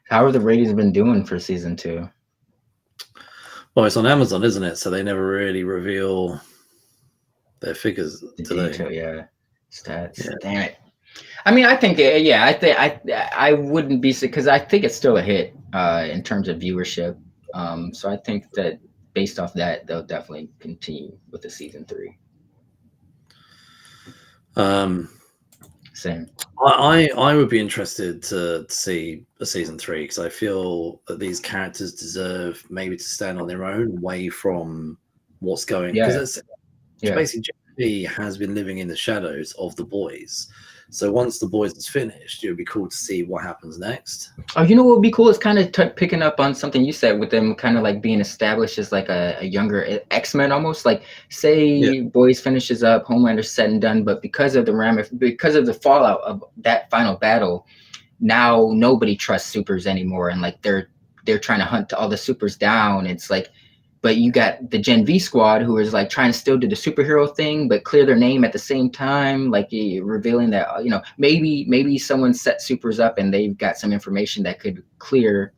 How have the ratings been doing for season 2? Well, it's on Amazon, isn't it? So they never really reveal their figures today. Yeah, stats. Yeah. Damn it. I mean, I think, I wouldn't be, because I think it's still a hit in terms of viewership. So I think that based off that, they'll definitely continue with the season 3. Same. I would be interested to see a season 3, because I feel that these characters deserve maybe to stand on their own away from what's going. Because it's basically TV has been living in the shadows of The Boys. So once The Boys is finished, it would be cool to see what happens next. Oh, you know what would be cool is kind of picking up on something you said with them kind of like being established as like a younger X-Men almost. Like say Boys finishes up, Homelander's said and done, but because of the fallout of that final battle, now nobody trusts supers anymore, and like they're trying to hunt all the supers down. It's like, but you got the Gen V squad who is like trying to still do the superhero thing, but clear their name at the same time, like revealing that, you know, maybe someone set supers up and they've got some information that could clear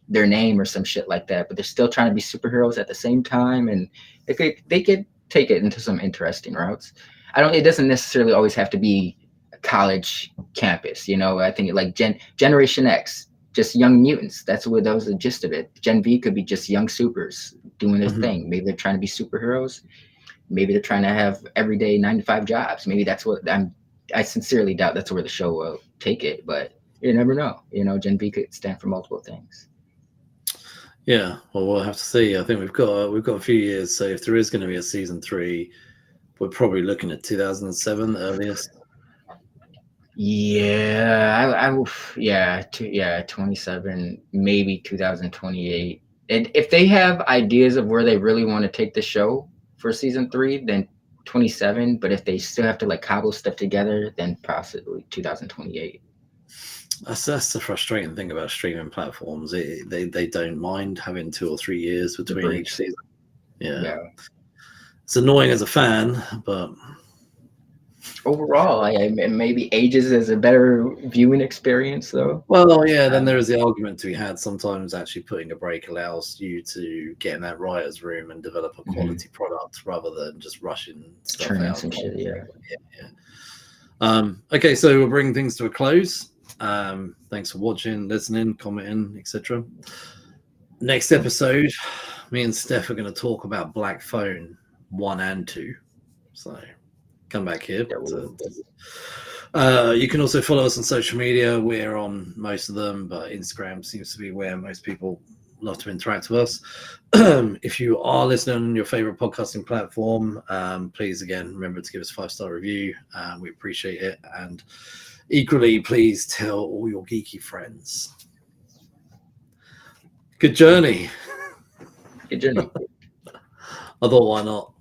their name or some shit like that, but they're still trying to be superheroes at the same time, and they could take it into some interesting routes. It doesn't necessarily always have to be a college campus, you know. I think like Generation X, just young mutants. That was the gist of it. Gen V could be just young supers doing their thing. Maybe they're trying to be superheroes. Maybe they're trying to have everyday 9-to-5 jobs. Maybe that's what I sincerely doubt that's where the show will take it, but you never know. You know, Gen V could stand for multiple things. Yeah, well, we'll have to see. I think we've got a few years. So if there is going to be a season 3, we're probably looking at 2007 the earliest. Yeah, 27, maybe 2028. And if they have ideas of where they really want to take the show for season 3, then 27. But if they still have to like cobble stuff together, then possibly 2028. That's the frustrating thing about streaming platforms. They don't mind having 2 or 3 years between each season. Yeah. It's annoying as a fan, but overall, maybe ages is a better viewing experience, though. Well, yeah. Then there is the argument to be had. Sometimes actually putting a break allows you to get in that writer's room and develop a quality product rather than just rushing stuff out. Some shit, yeah. Okay, so we'll bring things to a close. Thanks for watching, listening, commenting, etc. Next episode, me and Steph are going to talk about Black Phone 1 and 2. So come back here. You can also follow us on social media. We're on most of them, but Instagram seems to be where most people love to interact with us. If you are listening on your favorite podcasting platform, please again remember to give us a 5-star review. We appreciate it, and equally please tell all your geeky friends. Good journey. Good journey. I thought, why not?